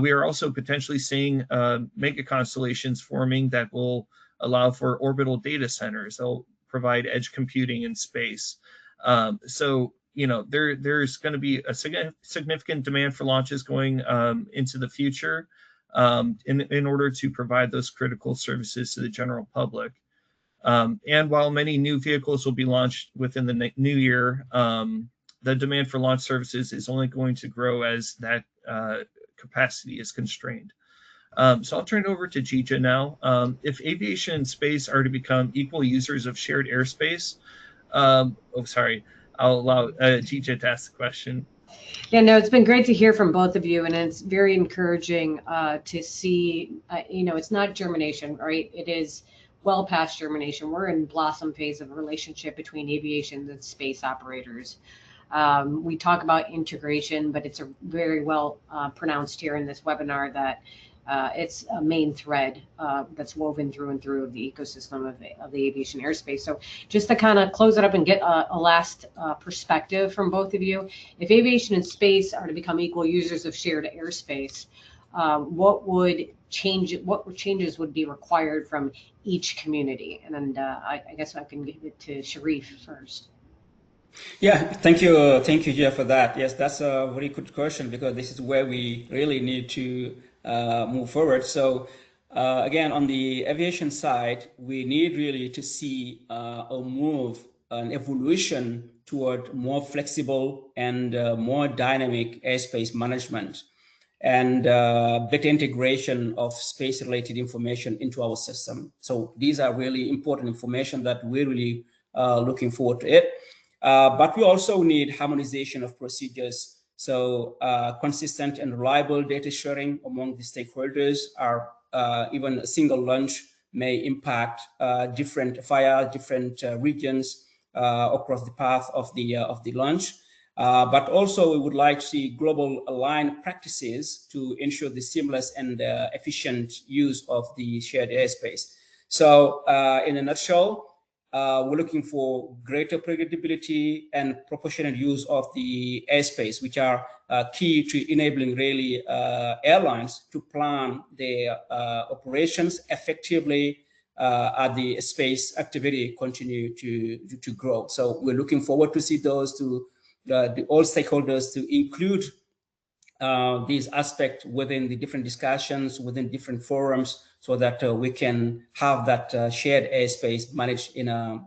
We are also potentially seeing mega constellations forming that will allow for orbital data centers. They'll provide edge computing in space. So, you know, there's going to be a significant demand for launches going into the future in order to provide those critical services to the general public. And while many new vehicles will be launched within the new year, the demand for launch services is only going to grow as that capacity is constrained. So I'll turn it over to Gija now. If aviation and space are to become equal users of shared airspace, I'll allow Gija to ask the question. Yeah, no, it's been great to hear from both of you, and it's very encouraging to see, it's not germination, right? It is well past germination. We're in blossom phase of a relationship between aviation and space operators. We talk about integration, but it's a very well pronounced here in this webinar that it's a main thread that's woven through and through of the ecosystem of the aviation airspace. So just to kind of close it up and get a last perspective from both of you, if aviation and space are to become equal users of shared airspace, what changes would be required from each community? And I guess I can give it to Sharif first. Yeah, thank you, Jeff, for that. Yes, that's a very good question because this is where we really need to move forward. So again, on the aviation side, we need really to see a move, an evolution toward more flexible and more dynamic airspace management and better integration of space-related information into our system. So these are really important information that we're really looking forward to it. But we also need harmonization of procedures. So consistent and reliable data sharing among the stakeholders are even a single launch may impact different regions across the path of the launch. But also we would like to see global aligned practices to ensure the seamless and efficient use of the shared airspace. So in a nutshell, we're looking for greater predictability and proportionate use of the airspace, which are key to enabling really airlines to plan their operations effectively as the space activity continue to grow. So we're looking forward to see those all stakeholders to include these aspects within the different discussions, within different forums, so that we can have that shared airspace managed in an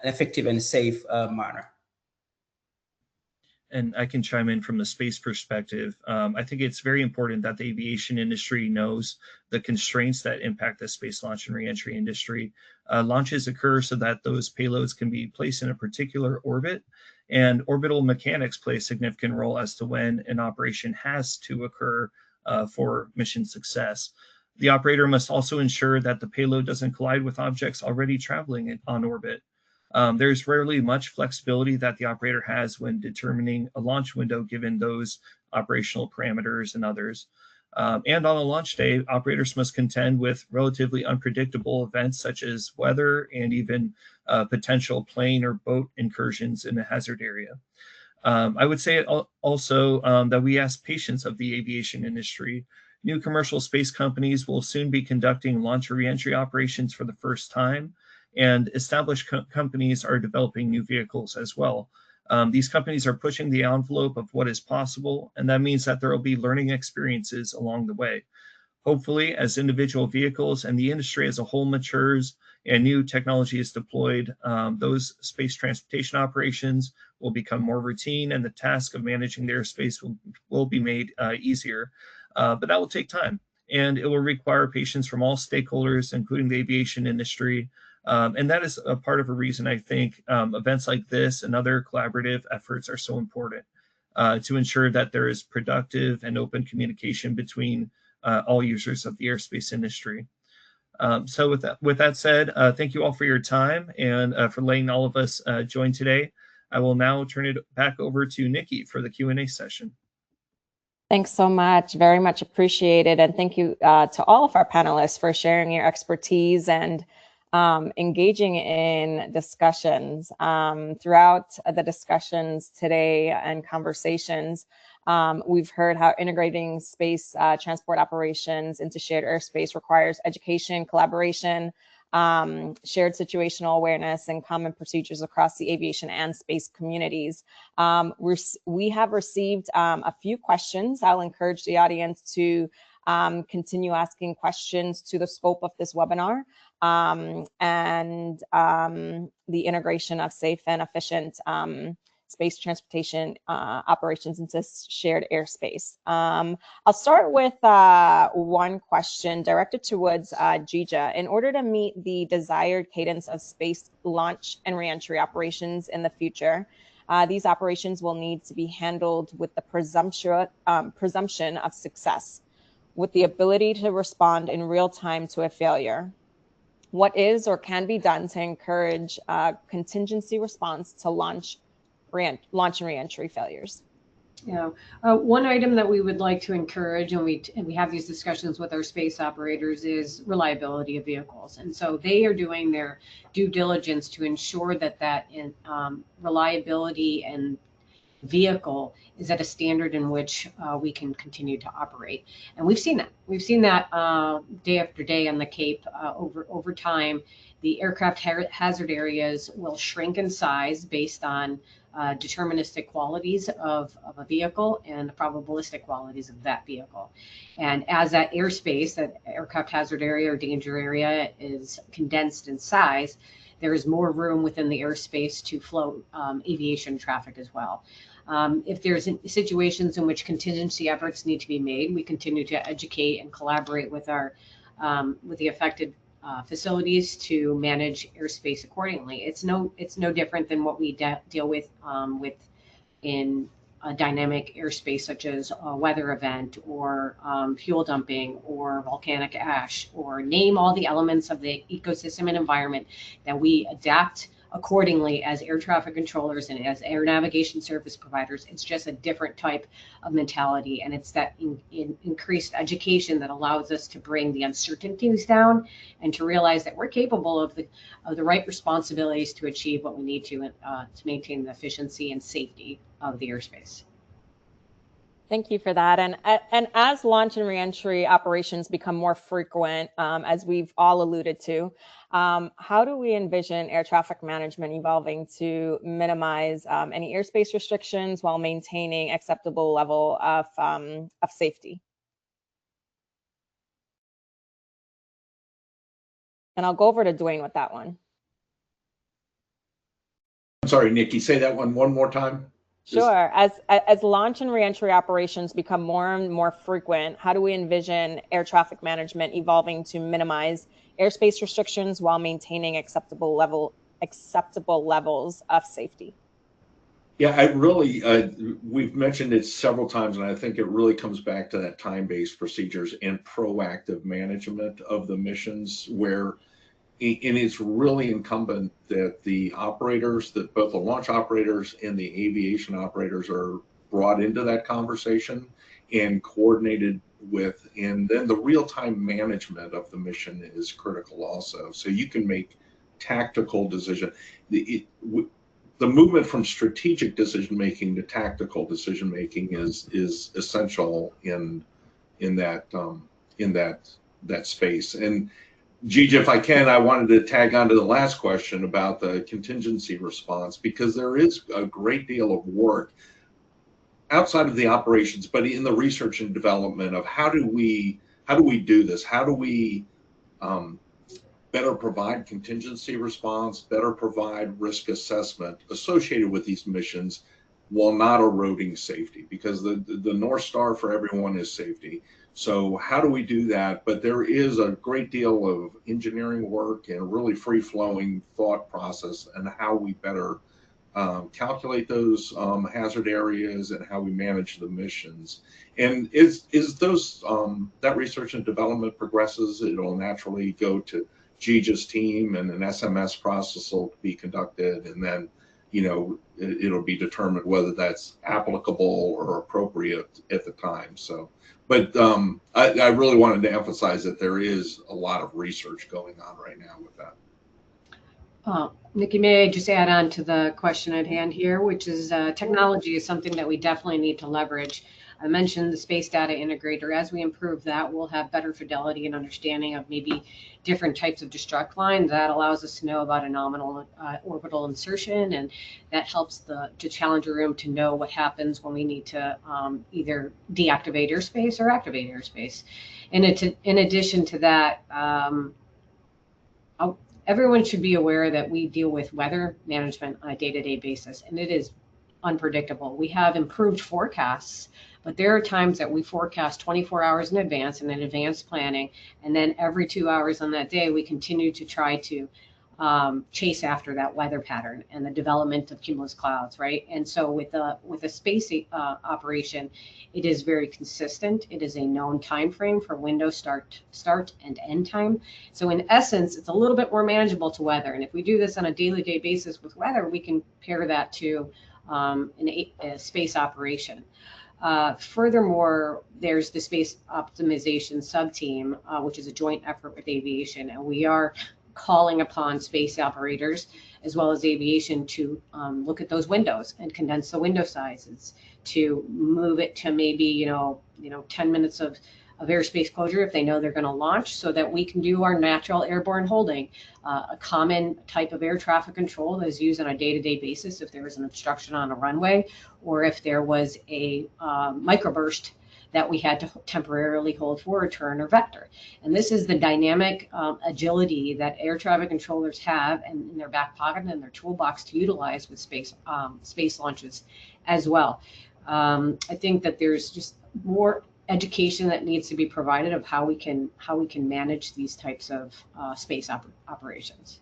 effective and safe manner. And I can chime in from the space perspective. I think it's very important that the aviation industry knows the constraints that impact the space launch and reentry industry. Launches occur so that those payloads can be placed in a particular orbit, and orbital mechanics play a significant role as to when an operation has to occur for mission success. The operator must also ensure that the payload doesn't collide with objects already traveling on orbit. There's rarely much flexibility that the operator has when determining a launch window given those operational parameters and others. And on a launch day, operators must contend with relatively unpredictable events such as weather and even potential plane or boat incursions in a hazard area. I would say also that we ask patience of the aviation industry. New commercial space companies will soon be conducting launch or reentry operations for the first time, and established companies are developing new vehicles as well. These companies are pushing the envelope of what is possible, and that means that there will be learning experiences along the way. Hopefully, as individual vehicles and the industry as a whole matures and new technology is deployed, those space transportation operations will become more routine, and the task of managing the airspace will be made easier. But that will take time, and it will require patience from all stakeholders, including the aviation industry. And that is a part of a reason I think events like this and other collaborative efforts are so important to ensure that there is productive and open communication between all users of the airspace industry. So with that said, thank you all for your time and for letting all of us join today. I will now turn it back over to Nikki for the Q&A session. Thanks so much. Very much appreciated. And thank you to all of our panelists for sharing your expertise and engaging in discussions. Throughout the discussions today and conversations, we've heard how integrating space transport operations into shared airspace requires education, collaboration, shared situational awareness, and common procedures across the aviation and space communities. We have received a few questions. I'll encourage the audience to continue asking questions to the scope of this webinar and the integration of safe and efficient space transportation operations into shared airspace. I'll start with one question directed towards Gija. In order to meet the desired cadence of space launch and reentry operations in the future, these operations will need to be handled with the presumption of success, with the ability to respond in real time to a failure. What is or can be done to encourage contingency response to launch and reentry failures? Yeah, one item that we would like to encourage, and we have these discussions with our space operators, is reliability of vehicles. And so they are doing their due diligence to ensure that reliability and vehicle is at a standard in which we can continue to operate. And we've seen that. We've seen that day after day on the Cape over time. The aircraft hazard areas will shrink in size based on deterministic qualities of a vehicle and the probabilistic qualities of that vehicle. And as that airspace, that aircraft hazard area or danger area, is condensed in size, there is more room within the airspace to flow aviation traffic as well. If there's situations in which contingency efforts need to be made, we continue to educate and collaborate with with the affected facilities to manage airspace accordingly. It's no different than what we deal with in a dynamic airspace, such as a weather event or fuel dumping or volcanic ash, or name all the elements of the ecosystem and environment that we adapt accordingly as air traffic controllers and as air navigation service providers. It's just a different type of mentality, and it's that increased education that allows us to bring the uncertainties down and to realize that we're capable of the right responsibilities to achieve what we need to maintain the efficiency and safety of the airspace. Thank you for that. And as launch and reentry operations become more frequent, as we've all alluded to, how do we envision air traffic management evolving to minimize any airspace restrictions while maintaining acceptable level of safety? And I'll go over to Dwayne with that one. I'm sorry, Nikki, say that one more time. Sure. As launch and reentry operations become more and more frequent, how do we envision air traffic management evolving to minimize airspace restrictions while maintaining acceptable levels of safety? Yeah, I really, we've mentioned it several times, and I think it really comes back to that time-based procedures and proactive management of the missions, where and it's really incumbent that the operators, that both the launch operators and the aviation operators are brought into that conversation and coordinated with, and then the real-time management of the mission is critical also. So you can make tactical decision. The movement from strategic decision-making to tactical decision-making is essential in that space. And Gija, if I can, I wanted to tag on to the last question about the contingency response, because there is a great deal of work outside of the operations, but in the research and development of how do we do this? How do we better provide contingency response, better provide risk assessment associated with these missions while not eroding safety? Because the North Star for everyone is safety. So how do we do that? But there is a great deal of engineering work and really free-flowing thought process and how we better calculate those hazard areas and how we manage the missions. And is those that research and development progresses, it'll naturally go to Gija's team, and an SMS process will be conducted, and then it'll be determined whether that's applicable or appropriate at the time. So, but I really wanted to emphasize that there is a lot of research going on right now with that. Nikki, may I just add on to the question at hand here, which is technology is something that we definitely need to leverage. I mentioned the space data integrator. As we improve that, we'll have better fidelity and understanding of maybe different types of destruct lines. That allows us to know about a nominal orbital insertion, and that helps the Challenger room to know what happens when we need to either deactivate airspace or activate airspace. And in addition to that, everyone should be aware that we deal with weather management on a day-to-day basis, and it is unpredictable. We have improved forecasts, but there are times that we forecast 24 hours in advance and in advanced planning, and then every 2 hours on that day, we continue to try to chase after that weather pattern and the development of cumulus clouds, right? And so with a space operation, it is very consistent. It is a known time frame for window start and end time. So in essence, it's a little bit more manageable to weather. And if we do this on a daily basis with weather, we can pair that to a space operation. Furthermore, there's the space optimization sub-team, which is a joint effort with aviation, and we are calling upon space operators as well as aviation to look at those windows and condense the window sizes, to move it to maybe 10 minutes of airspace closure if they know they're going to launch, so that we can do our natural airborne holding, a common type of air traffic control that is used on a day-to-day basis if there was an obstruction on a runway, or if there was a microburst that we had to temporarily hold for a turn or vector. And this is the dynamic agility that air traffic controllers have in their back pocket and in their toolbox to utilize with space launches as well. I think that there's just more education that needs to be provided of how we can manage these types of space operations.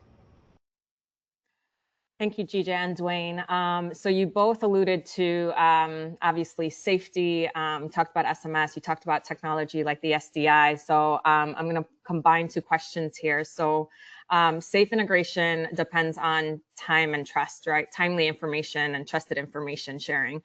Thank you, Gija and Dwayne. So you both alluded to obviously safety, talked about SMS, you talked about technology like the SDI. So I'm going to combine two questions here. So safe integration depends on time and trust, right? Timely information and trusted information sharing.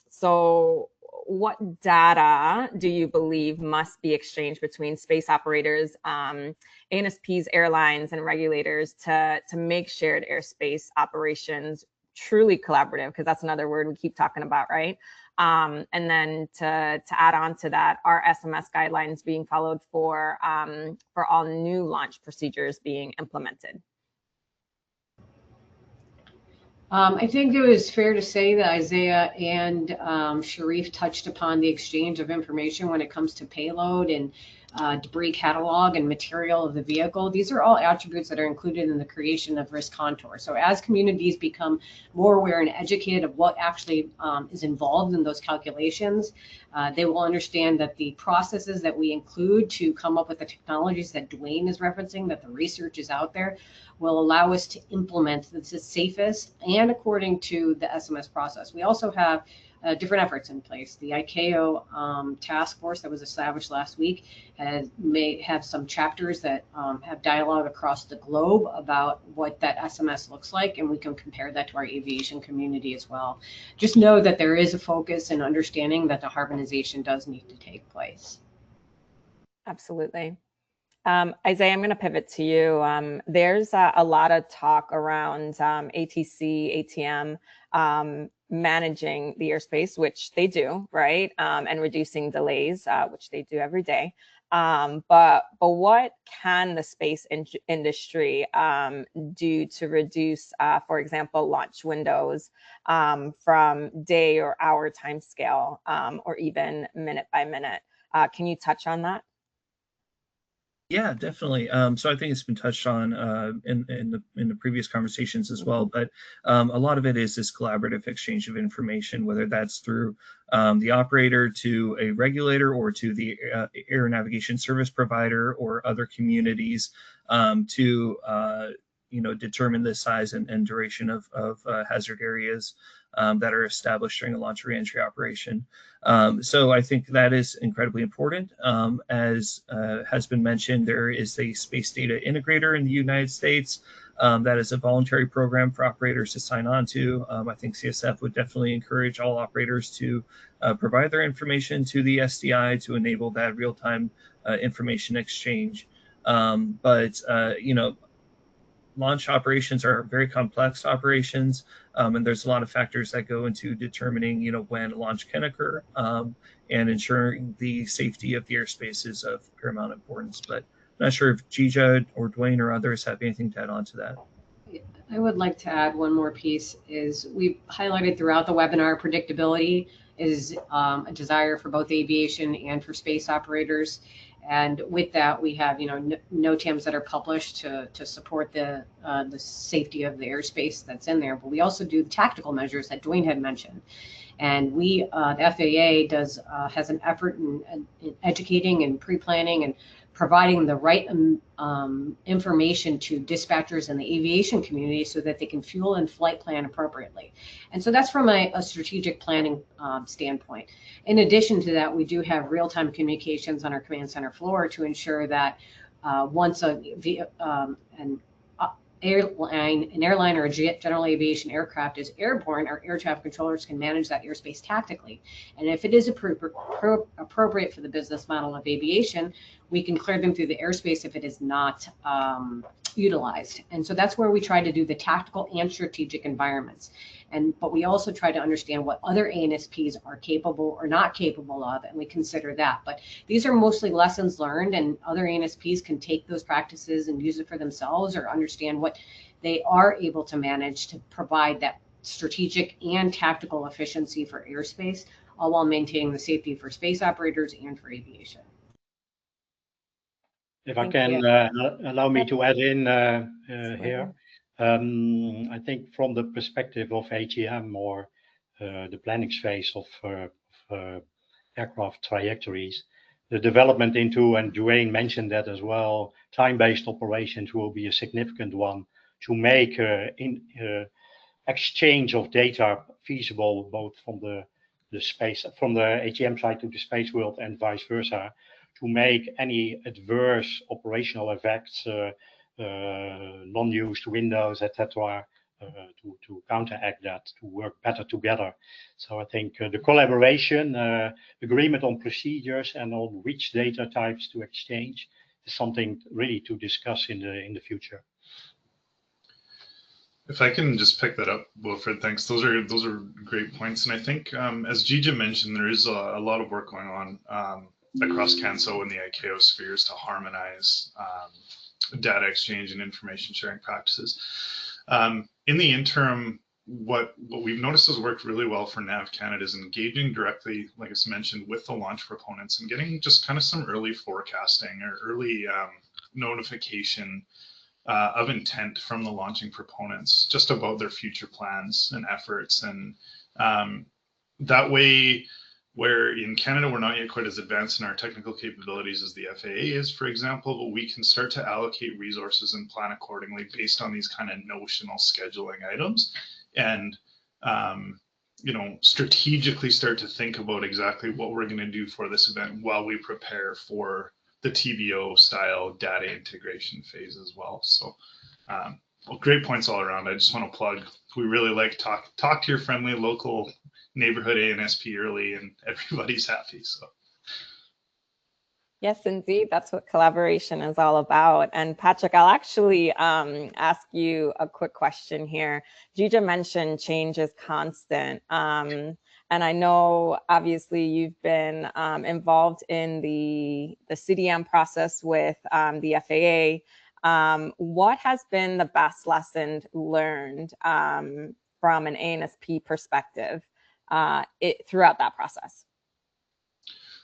So what data do you believe must be exchanged between space operators, ANSPs, airlines, and regulators to make shared airspace operations truly collaborative? Because that's another word we keep talking about, right? And then to add on to that, are SMS guidelines being followed for all new launch procedures being implemented? I think it was fair to say that Isaiah and Sharif touched upon the exchange of information when it comes to payload and debris catalog and material of the vehicle. These are all attributes that are included in the creation of risk contour. So as communities become more aware and educated of what actually is involved in those calculations, they will understand that the processes that we include to come up with the technologies that Dwayne is referencing, that the research is out there, will allow us to implement the safest and according to the SMS process. We also have different efforts in place. The ICAO task force that was established last week may have some chapters that have dialogue across the globe about what that SMS looks like, and we can compare that to our aviation community as well. Just know that there is a focus and understanding that the harmonization does need to take place. Absolutely. Isaiah, I'm going to pivot to you. There's a lot of talk around ATC, ATM, managing the airspace, which they do, right? And reducing delays, which they do every day. But what can the space industry do to reduce, for example, launch windows from day or hour time scale, or even minute by minute? Can you touch on that? Yeah, definitely. So I think it's been touched on in the previous conversations as well, but a lot of it is this collaborative exchange of information, whether that's through the operator to a regulator or to the air navigation service provider or other communities to determine the size and duration of hazard areas that are established during a launch reentry operation. So I think that is incredibly important. As has been mentioned, there is a space data integrator in the United States. That is a voluntary program for operators to sign on to. I think CSF would definitely encourage all operators to provide their information to the SDI to enable that real-time information exchange. Launch operations are very complex operations, and there's a lot of factors that go into determining, when a launch can occur, and ensuring the safety of the airspace is of paramount importance. But I'm not sure if Gija or Dwayne or others have anything to add on to that. I would like to add one more piece. Is we've highlighted throughout the webinar, predictability is a desire for both aviation and for space operators. And with that, we have, NOTAMs that are published to support the safety of the airspace that's in there. But we also do the tactical measures that Dwayne had mentioned. And the FAA has an effort in educating and pre-planning and providing the right information to dispatchers in the aviation community so that they can fuel and flight plan appropriately. And so that's from a strategic planning standpoint. In addition to that, we do have real-time communications on our command center floor to ensure that once an airline or a general aviation aircraft is airborne, our air traffic controllers can manage that airspace tactically. And if it is appropriate for the business model of aviation, we can clear them through the airspace if it is not utilized. And so that's where we try to do the tactical and strategic environments. But we also try to understand what other ANSPs are capable or not capable of, and we consider that. But these are mostly lessons learned, and other ANSPs can take those practices and use it for themselves or understand what they are able to manage to provide that strategic and tactical efficiency for airspace, all while maintaining the safety for space operators and for aviation. If I can allow me to add in here. I think from the perspective of ATM or the planning phase of aircraft trajectories, the development into, and Dwayne mentioned that as well, time-based operations will be a significant one to make exchange of data feasible, both from the ATM side to the space world and vice versa, to make any adverse operational effects, non-used windows, etc., to counteract that, to work better together. So I think the collaboration, agreement on procedures and on which data types to exchange is something really to discuss in the future. If I can just pick that up, Wilfred, thanks. Those are great points, and I think as Gija mentioned, there is a lot of work going on across CANSO and the ICAO spheres to harmonize data exchange and information sharing practices. In the interim, what we've noticed has worked really well for NAV Canada is engaging directly, like I mentioned, with the launch proponents and getting just kind of some early forecasting or early notification of intent from the launching proponents just about their future plans and efforts. And that way, where in Canada, we're not yet quite as advanced in our technical capabilities as the FAA is, for example, but we can start to allocate resources and plan accordingly based on these kind of notional scheduling items. And, strategically start to think about exactly what we're going to do for this event while we prepare for the TBO style data integration phase as well. So great points all around. I just want to plug, we really like talk to your friendly local neighborhood ANSP early and everybody's happy. So yes, indeed, that's what collaboration is all about. And Patrick, I'll actually ask you a quick question here. Gija mentioned change is constant. And I know obviously you've been involved in the CDM process with the FAA. What has been the best lesson learned from an ANSP perspective throughout that process?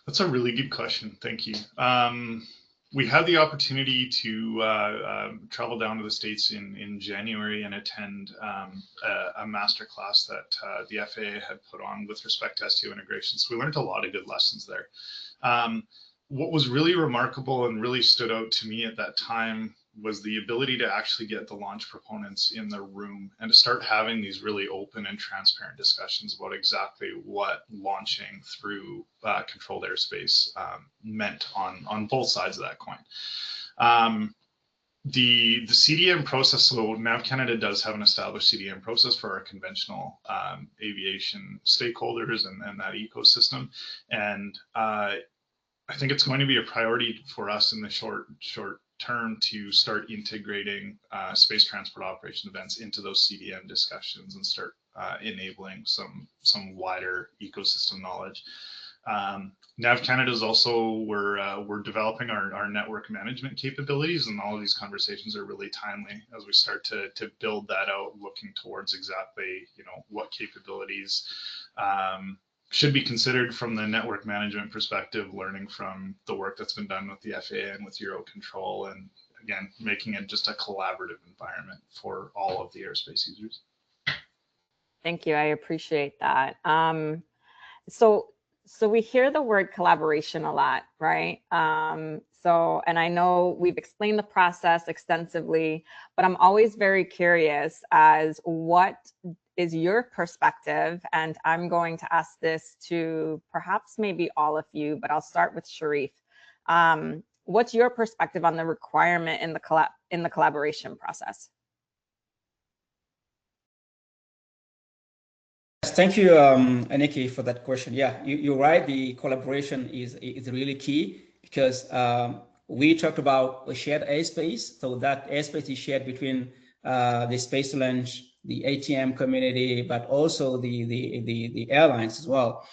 That's a really good question. Thank you. We had the opportunity to travel down to the States in January and attend a masterclass that the FAA had put on with respect to STO integration. So we learned a lot of good lessons there. What was really remarkable and really stood out to me at that time was the ability to actually get the launch proponents in the room and to start having these really open and transparent discussions about exactly what launching through controlled airspace meant on both sides of that coin. The CDM process, so NAV Canada does have an established CDM process for our conventional aviation stakeholders and that ecosystem. And I think it's going to be a priority for us in the short term to start integrating space transport operation events into those CDM discussions and start enabling some wider ecosystem knowledge. NAV Canada is also, we're developing our network management capabilities, and all of these conversations are really timely as we start to build that out, looking towards exactly, you know, what capabilities should be considered from the network management perspective, learning from the work that's been done with the FAA and with Eurocontrol, and again, making it just a collaborative environment for all of the airspace users. Thank you. I appreciate that. So we hear the word collaboration a lot, right? And I know we've explained the process extensively, but I'm always very curious as what is your perspective? And I'm going to ask this to perhaps maybe all of you, but I'll start with Sharif. What's your perspective on the requirement in the collaboration process? Thank you, Aniki, for that question. Yeah, you're right. The collaboration is really key because we talked about a shared airspace. So that airspace is shared between the space launch, the ATM community, but also the airlines as well.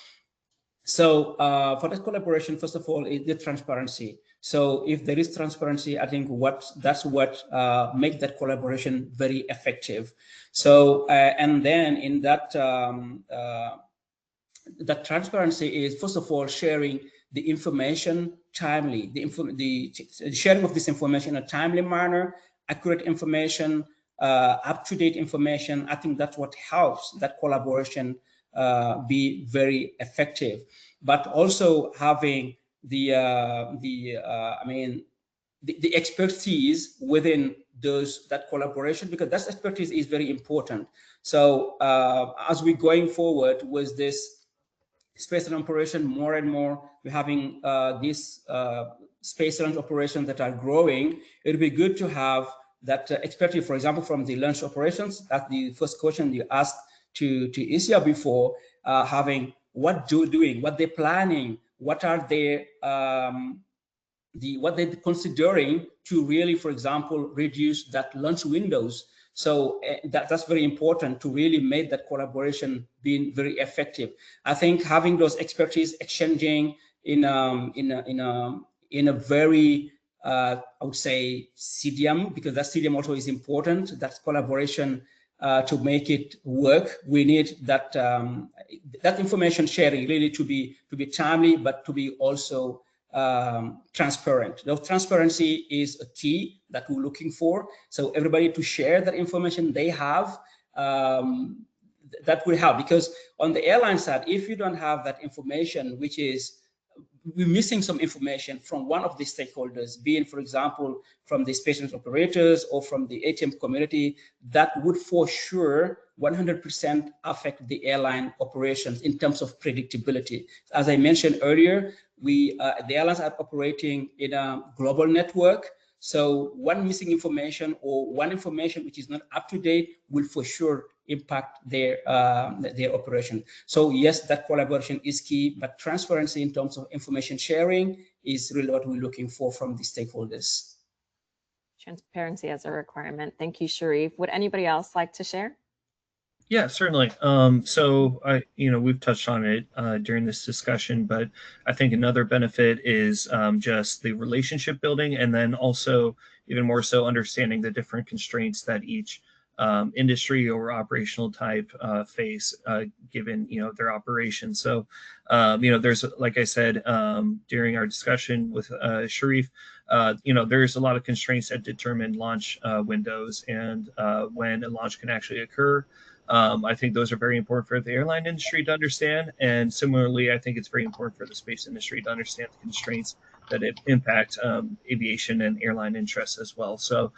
So for that collaboration, first of all, is the transparency. So if there is transparency, I think that's what makes that collaboration very effective. So and then in that that transparency is first of all sharing the information timely, the sharing of this information in a timely manner, accurate information, up-to-date information. I think that's what helps that collaboration be very effective. But also having the expertise within that collaboration, because that expertise is very important. So as we're going forward with this space launch operation, more and more we're having these space launch operations that are growing. It would be good to have that expertise, for example, from the launch operations. That's the first question you asked to Isia before, having what they're planning, what are they what they're considering to really, for example, reduce that launch windows. So that's very important to really make that collaboration being very effective. I think having those expertise exchanging in a very I would say CDM, because that CDM also is important. That collaboration to make it work, we need that that information sharing really to be timely, but to be also transparent. The transparency is a key that we're looking for. So everybody to share that information they have, that will help. Because on the airline side, if you don't have that information, which is we're missing some information from one of the stakeholders, being, for example, from the space launch operators or from the ATM community, that would for sure 100% affect the airline operations in terms of predictability. As I mentioned earlier, the airlines are operating in a global network. So one missing information or one information which is not up to date will for sure impact their operation. So yes, that collaboration is key, but transparency in terms of information sharing is really what we're looking for from the stakeholders. Transparency as a requirement. Thank you, Sharif. Would anybody else like to share? Yeah, certainly. So we've touched on it during this discussion, but I think another benefit is just the relationship building, and then also even more so understanding the different constraints that each industry or operational type face given their operation. So there's, like I said during our discussion with Sharif, there's a lot of constraints that determine launch windows and when a launch can actually occur. I think those are very important for the airline industry to understand, and similarly, I think it's very important for the space industry to understand the constraints that impact aviation and airline interests as well. So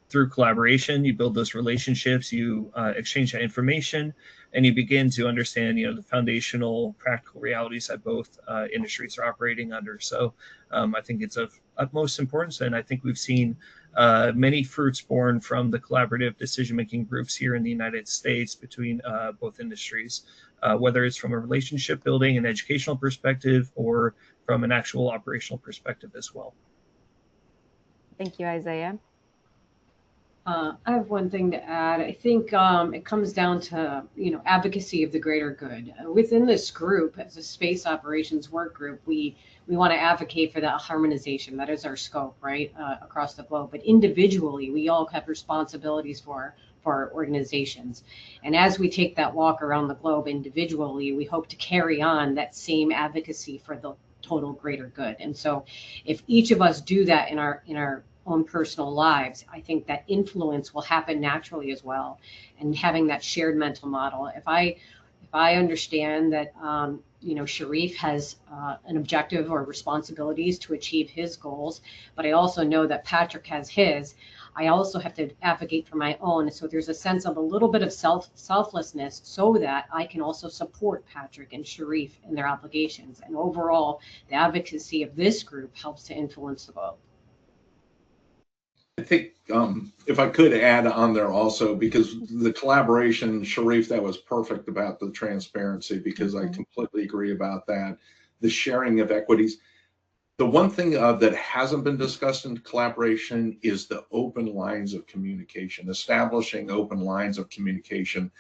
through collaboration, you build those relationships, you exchange that information, and you begin to understand, the foundational practical realities that both industries are operating under. So I think it's of utmost importance, and I think we've seen many fruits born from the collaborative decision-making groups here in the United States between both industries, whether it's from a relationship building and educational perspective or from an actual operational perspective as well. Thank you, Isaiah. I have one thing to add. I think it comes down to, advocacy of the greater good. Within this group, as a space operations work group, we want to advocate for that harmonization. That is our scope, right, across the globe. But individually, we all have responsibilities for our organizations. And as we take that walk around the globe individually, we hope to carry on that same advocacy for the total greater good. And so if each of us do that in our own personal lives, I think that influence will happen naturally as well. And having that shared mental model. If I understand that Sharif has an objective or responsibilities to achieve his goals, but I also know that Patrick has his, I also have to advocate for my own. So there's a sense of a little bit of selflessness so that I can also support Patrick and Sharif in their obligations. And overall, the advocacy of this group helps to influence the globe. I think if I could add on there also, because the collaboration, Sharif, that was perfect about the transparency, because I completely agree about that. The sharing of equities. The one thing that hasn't been discussed in collaboration is the open lines of communication, establishing open lines of communication.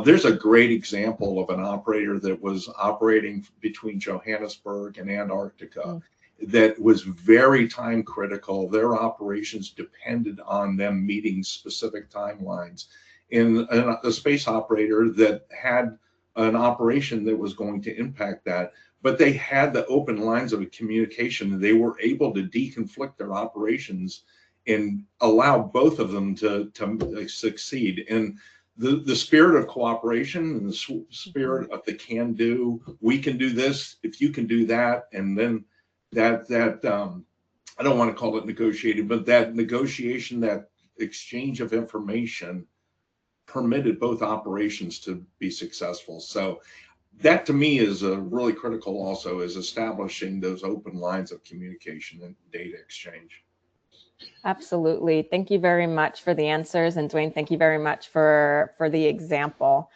There's a great example of an operator that was operating between Johannesburg and Antarctica. That was very time critical. Their operations depended on them meeting specific timelines. And a space operator that had an operation that was going to impact that, but they had the open lines of communication, and they were able to deconflict their operations and allow both of them to succeed. And the spirit of cooperation and the spirit of the can do, we can do this if you can do that, and then that I don't want to call it negotiating, but that negotiation, that exchange of information permitted both operations to be successful. So that to me is really critical also, is establishing those open lines of communication and data exchange. Absolutely. Thank you very much for the answers. And Dwayne, thank you very much for the example.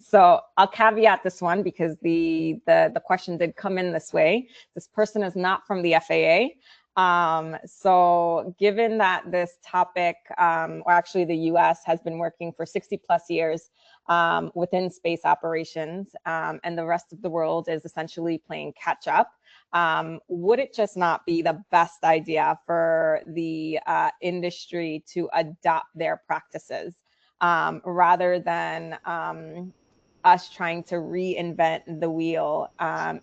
So I'll caveat this one because the question did come in this way. This person is not from the FAA. So given that this topic, or actually the US has been working for 60 plus years within space operations, and the rest of the world is essentially playing catch up, would it just not be the best idea for the industry to adopt their practices rather than us trying to reinvent the wheel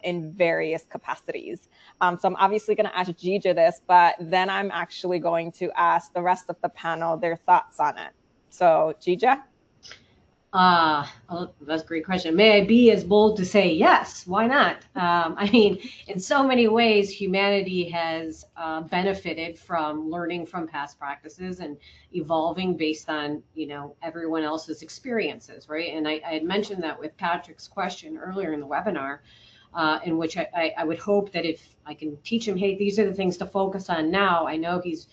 in various capacities? So I'm obviously going to ask Gija this, but then I'm actually going to ask the rest of the panel their thoughts on it. So Gija? Oh, that's a great question. May I be as bold to say yes? Why not? I mean, in so many ways, humanity has benefited from learning from past practices and evolving based on, everyone else's experiences, right? And I had mentioned that with Patrick's question earlier in the webinar, in which I would hope that if I can teach him, hey, these are the things to focus on now. I know he's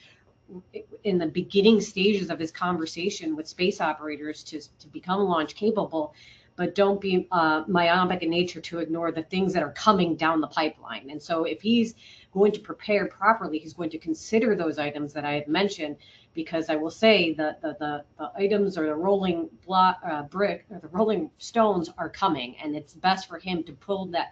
in the beginning stages of his conversation with space operators to become launch capable, but don't be myopic in nature to ignore the things that are coming down the pipeline. And so if he's going to prepare properly, he's going to consider those items that I had mentioned, because I will say that the items or the rolling brick or the rolling stones are coming, and it's best for him to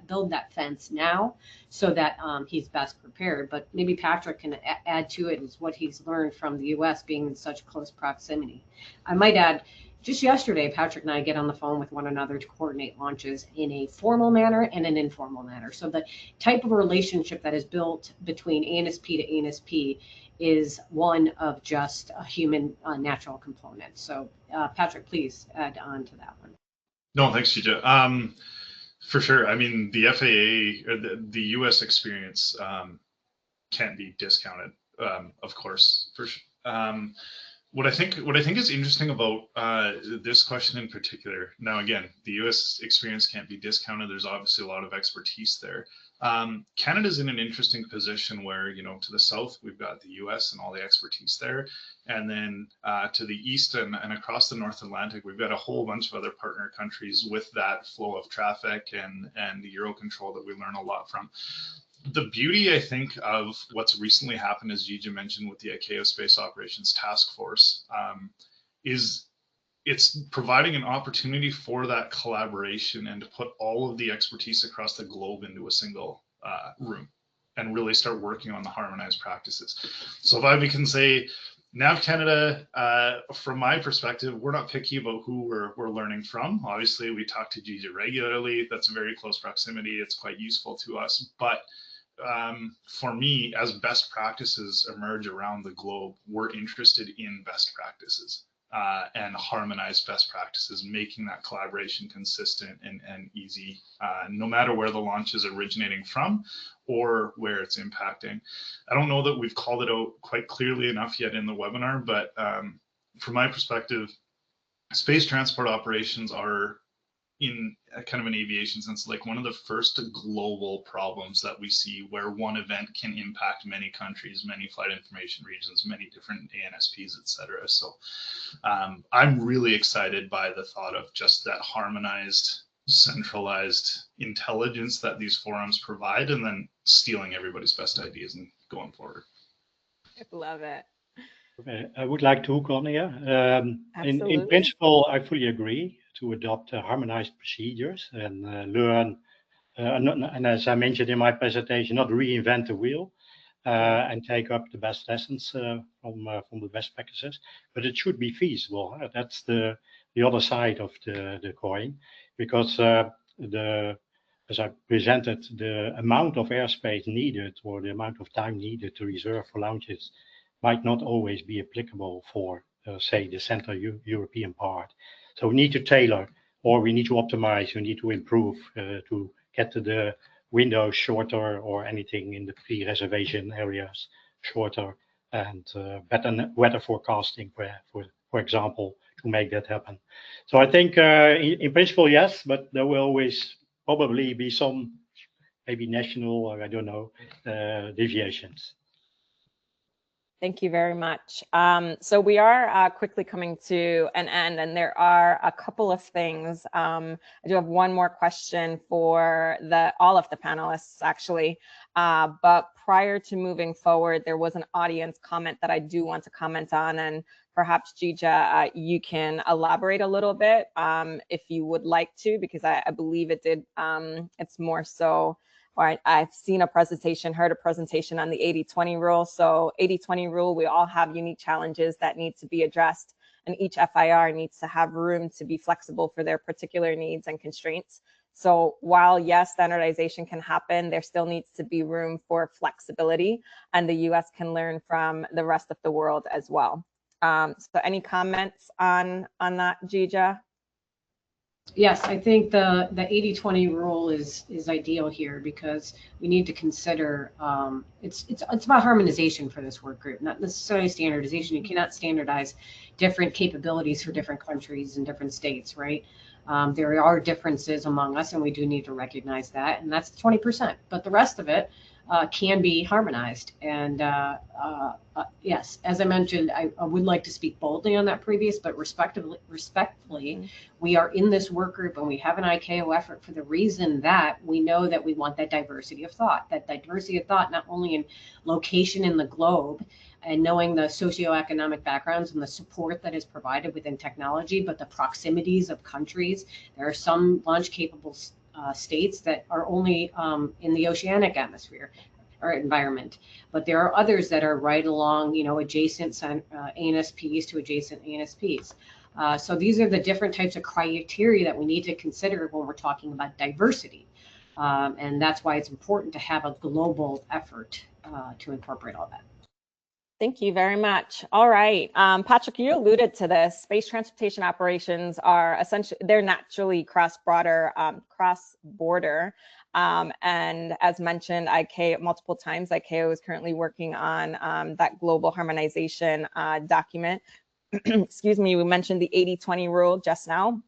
build that fence now so that he's best prepared. But maybe Patrick can add to it is what he's learned from the US being in such close proximity. I might add, just yesterday, Patrick and I get on the phone with one another to coordinate launches in a formal manner and an informal manner. So the type of relationship that is built between ANSP to ANSP is one of just a human natural component. So Patrick, please add on to that one. No, thanks, Gija. For sure. I mean, the FAA, or the US experience can't be discounted, of course. For sure. What I think is interesting about this question in particular. Now, again, the U.S. experience can't be discounted. There's obviously a lot of expertise there. Canada's in an interesting position where, you know, to the south we've got the U.S. and all the expertise there, and then to the east and across the North Atlantic we've got a whole bunch of other partner countries with that flow of traffic and the Eurocontrol that we learn a lot from. The beauty, I think, of what's recently happened, as Gigi mentioned, with the ICAO Space Operations Task Force, is it's providing an opportunity for that collaboration and to put all of the expertise across the globe into a single room and really start working on the harmonized practices. So if I can say, NAV Canada, from my perspective, we're not picky about who we're learning from. Obviously, we talk to Gigi regularly. That's a very close proximity. It's quite useful to us. But for me, as best practices emerge around the globe, we're interested in best practices and harmonized best practices, making that collaboration consistent and easy, no matter where the launch is originating from or where it's impacting. I don't know that we've called it out quite clearly enough yet in the webinar, but from my perspective, space transport operations are, in a kind of an aviation sense, like one of the first global problems that we see, where one event can impact many countries, many flight information regions, many different ANSPs, etc. So I'm really excited by the thought of just that harmonized, centralized intelligence that these forums provide, and then stealing everybody's best ideas and going forward. I love it. I would like to hook on here. In principle, I fully agree to adopt harmonized procedures and learn, and as I mentioned in my presentation, not reinvent the wheel and take up the best lessons from the best practices, but it should be feasible. That's the other side of the coin, because as I presented, the amount of airspace needed or the amount of time needed to reserve for launches might not always be applicable for, say, the Central European part. So we need to tailor, or we need to optimize, we need to improve to get to the windows shorter, or anything in the pre-reservation areas shorter, and better weather forecasting, for example, to make that happen. So I think in principle, yes, but there will always probably be some maybe national, or I don't know, deviations. Thank you very much. So we are quickly coming to an end, and there are a couple of things. I do have one more question for all of the panelists, actually. But prior to moving forward, there was an audience comment that I do want to comment on, and perhaps Gija, you can elaborate a little bit if you would like to, because I believe it did. It's more so. I've seen a presentation, heard a presentation on the 80-20 rule. So 80-20 rule, we all have unique challenges that need to be addressed, and each FIR needs to have room to be flexible for their particular needs and constraints. So while yes, standardization can happen, there still needs to be room for flexibility, and the US can learn from the rest of the world as well. So any comments on that, Gija? Yes, I think the 80-20 rule is ideal here, because we need to consider it's about harmonization for this work group, not necessarily standardization. You cannot standardize different capabilities for different countries and different states, right? There are differences among us, and we do need to recognize that, and that's 20%. But the rest of it can be harmonized. And yes, as I mentioned, I would like to speak boldly on that previous, but respectfully, we are in this work group and we have an ICAO effort for the reason that we know that we want that diversity of thought, not only in location in the globe and knowing the socioeconomic backgrounds and the support that is provided within technology, but the proximities of countries. There are some launch capable states that are only in the oceanic atmosphere or environment, but there are others that are right along, adjacent ANSPs to adjacent ANSPs. So these are the different types of criteria that we need to consider when we're talking about diversity. And that's why it's important to have a global effort to incorporate all that. Thank you very much. All right, Patrick, you alluded to this. Space transportation operations are essentially, they're naturally cross-border, and as mentioned, multiple times, ICAO is currently working on that global harmonization document. Excuse me, we mentioned the 80-20 rule just now.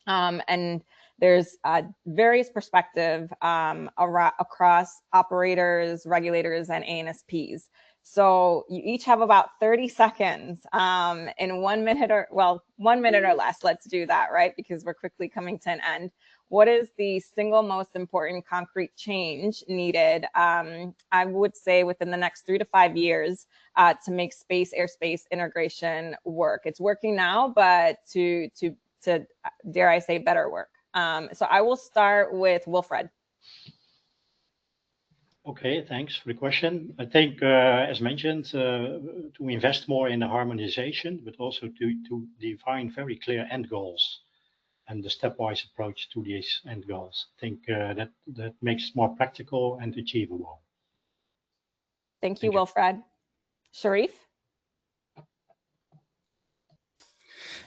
And there's various perspectives across operators, regulators, and ANSPs. So you each have about 30 seconds in 1 minute or, well, 1 minute or less. Let's do that, right? Because we're quickly coming to an end. What is the single most important concrete change needed, I would say, within the next 3 to 5 years to make space airspace integration work? It's working now, but to dare I say, better work. So I will start with Wilfred. Okay, thanks for the question. I think, as mentioned, to invest more in the harmonization, but also to define very clear end goals and the stepwise approach to these end goals. I think that makes it more practical and achievable. Thank you, Wilfred. Sharif?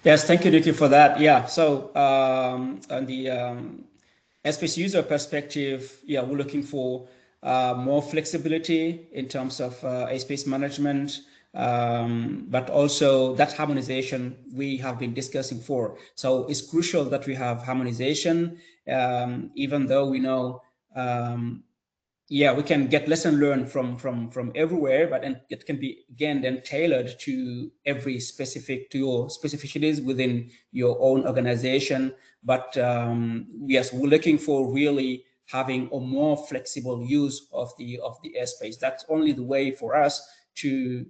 Yes, thank you, Nikki, for that. Yeah, so on the airspace user perspective, yeah, we're looking for more flexibility in terms of airspace management, but also that harmonization we have been discussing for. So it's crucial that we have harmonization, even though we know, yeah, we can get lesson learned from everywhere, but it can be again then tailored to every specific, to your specificities within your own organization. But yes, we're looking for really having a more flexible use of the airspace. That's only the way for us to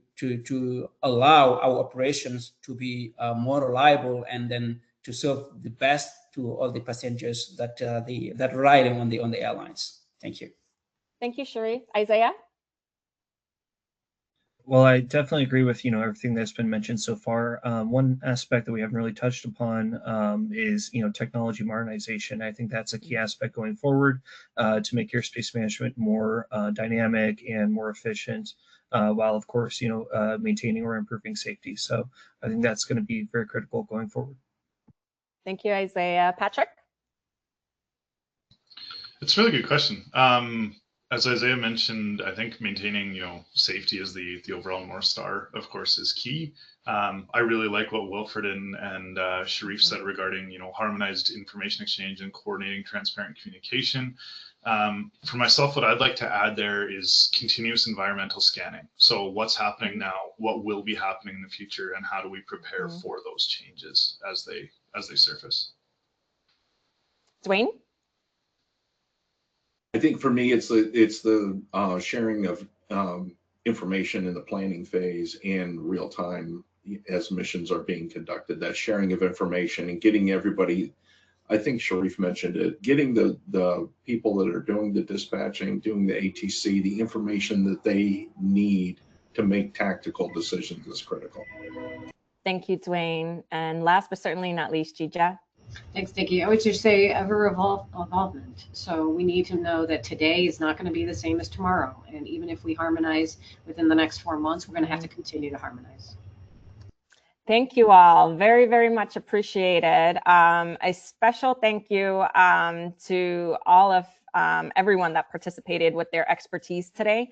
allow our operations to be more reliable, and then to serve the best to all the passengers that that ride on the airlines. Thank you. Thank you, Sharif. Isaiah? Well, I definitely agree with everything that's been mentioned so far. One aspect that we haven't really touched upon is technology modernization. I think that's a key aspect going forward to make airspace management more dynamic and more efficient, while of course maintaining or improving safety. So I think that's going to be very critical going forward. Thank you, Isaiah. Patrick? It's a really good question. As Isaiah mentioned, I think maintaining safety as the overall North Star, of course, is key. I really like what Wilfred and Sharif said regarding harmonized information exchange and coordinating transparent communication. For myself, what I'd like to add there is continuous environmental scanning. So what's happening now, what will be happening in the future, and how do we prepare for those changes as they surface? Dwayne? I think for me, it's the sharing of information in the planning phase and real time as missions are being conducted. That sharing of information and getting everybody, I think Sharif mentioned it, getting the people that are doing the dispatching, doing the ATC, the information that they need to make tactical decisions is critical. Thank you, Dwayne. And last but certainly not least, Jija. Thanks, Nikki. I would just say ever evolvement. So we need to know that today is not going to be the same as tomorrow. And even if we harmonize within the next 4 months, we're going to have to continue to harmonize. Thank you all. Very, very much appreciated. A special thank you to all of everyone that participated with their expertise today.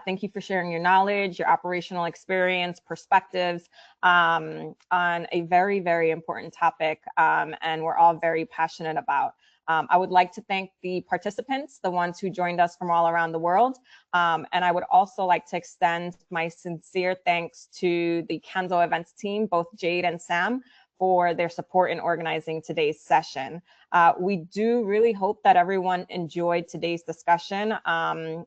Thank you for sharing your knowledge, your operational experience, perspectives on a very, very important topic, and we're all very passionate about. I would like to thank the participants, the ones who joined us from all around the world. And I would also like to extend my sincere thanks to the CANSO events team, both Jade and Sam, for their support in organizing today's session. We do really hope that everyone enjoyed today's discussion and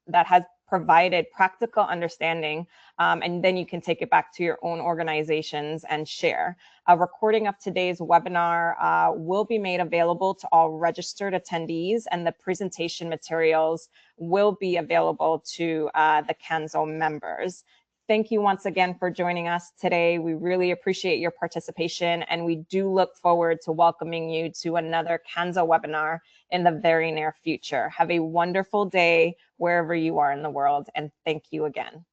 that has provided practical understanding, and then you can take it back to your own organizations and share. A recording of today's webinar will be made available to all registered attendees, and the presentation materials will be available to the CANSO members. Thank you once again for joining us today. We really appreciate your participation, and we do look forward to welcoming you to another CANSO webinar in the very near future. Have a wonderful day wherever you are in the world, and thank you again.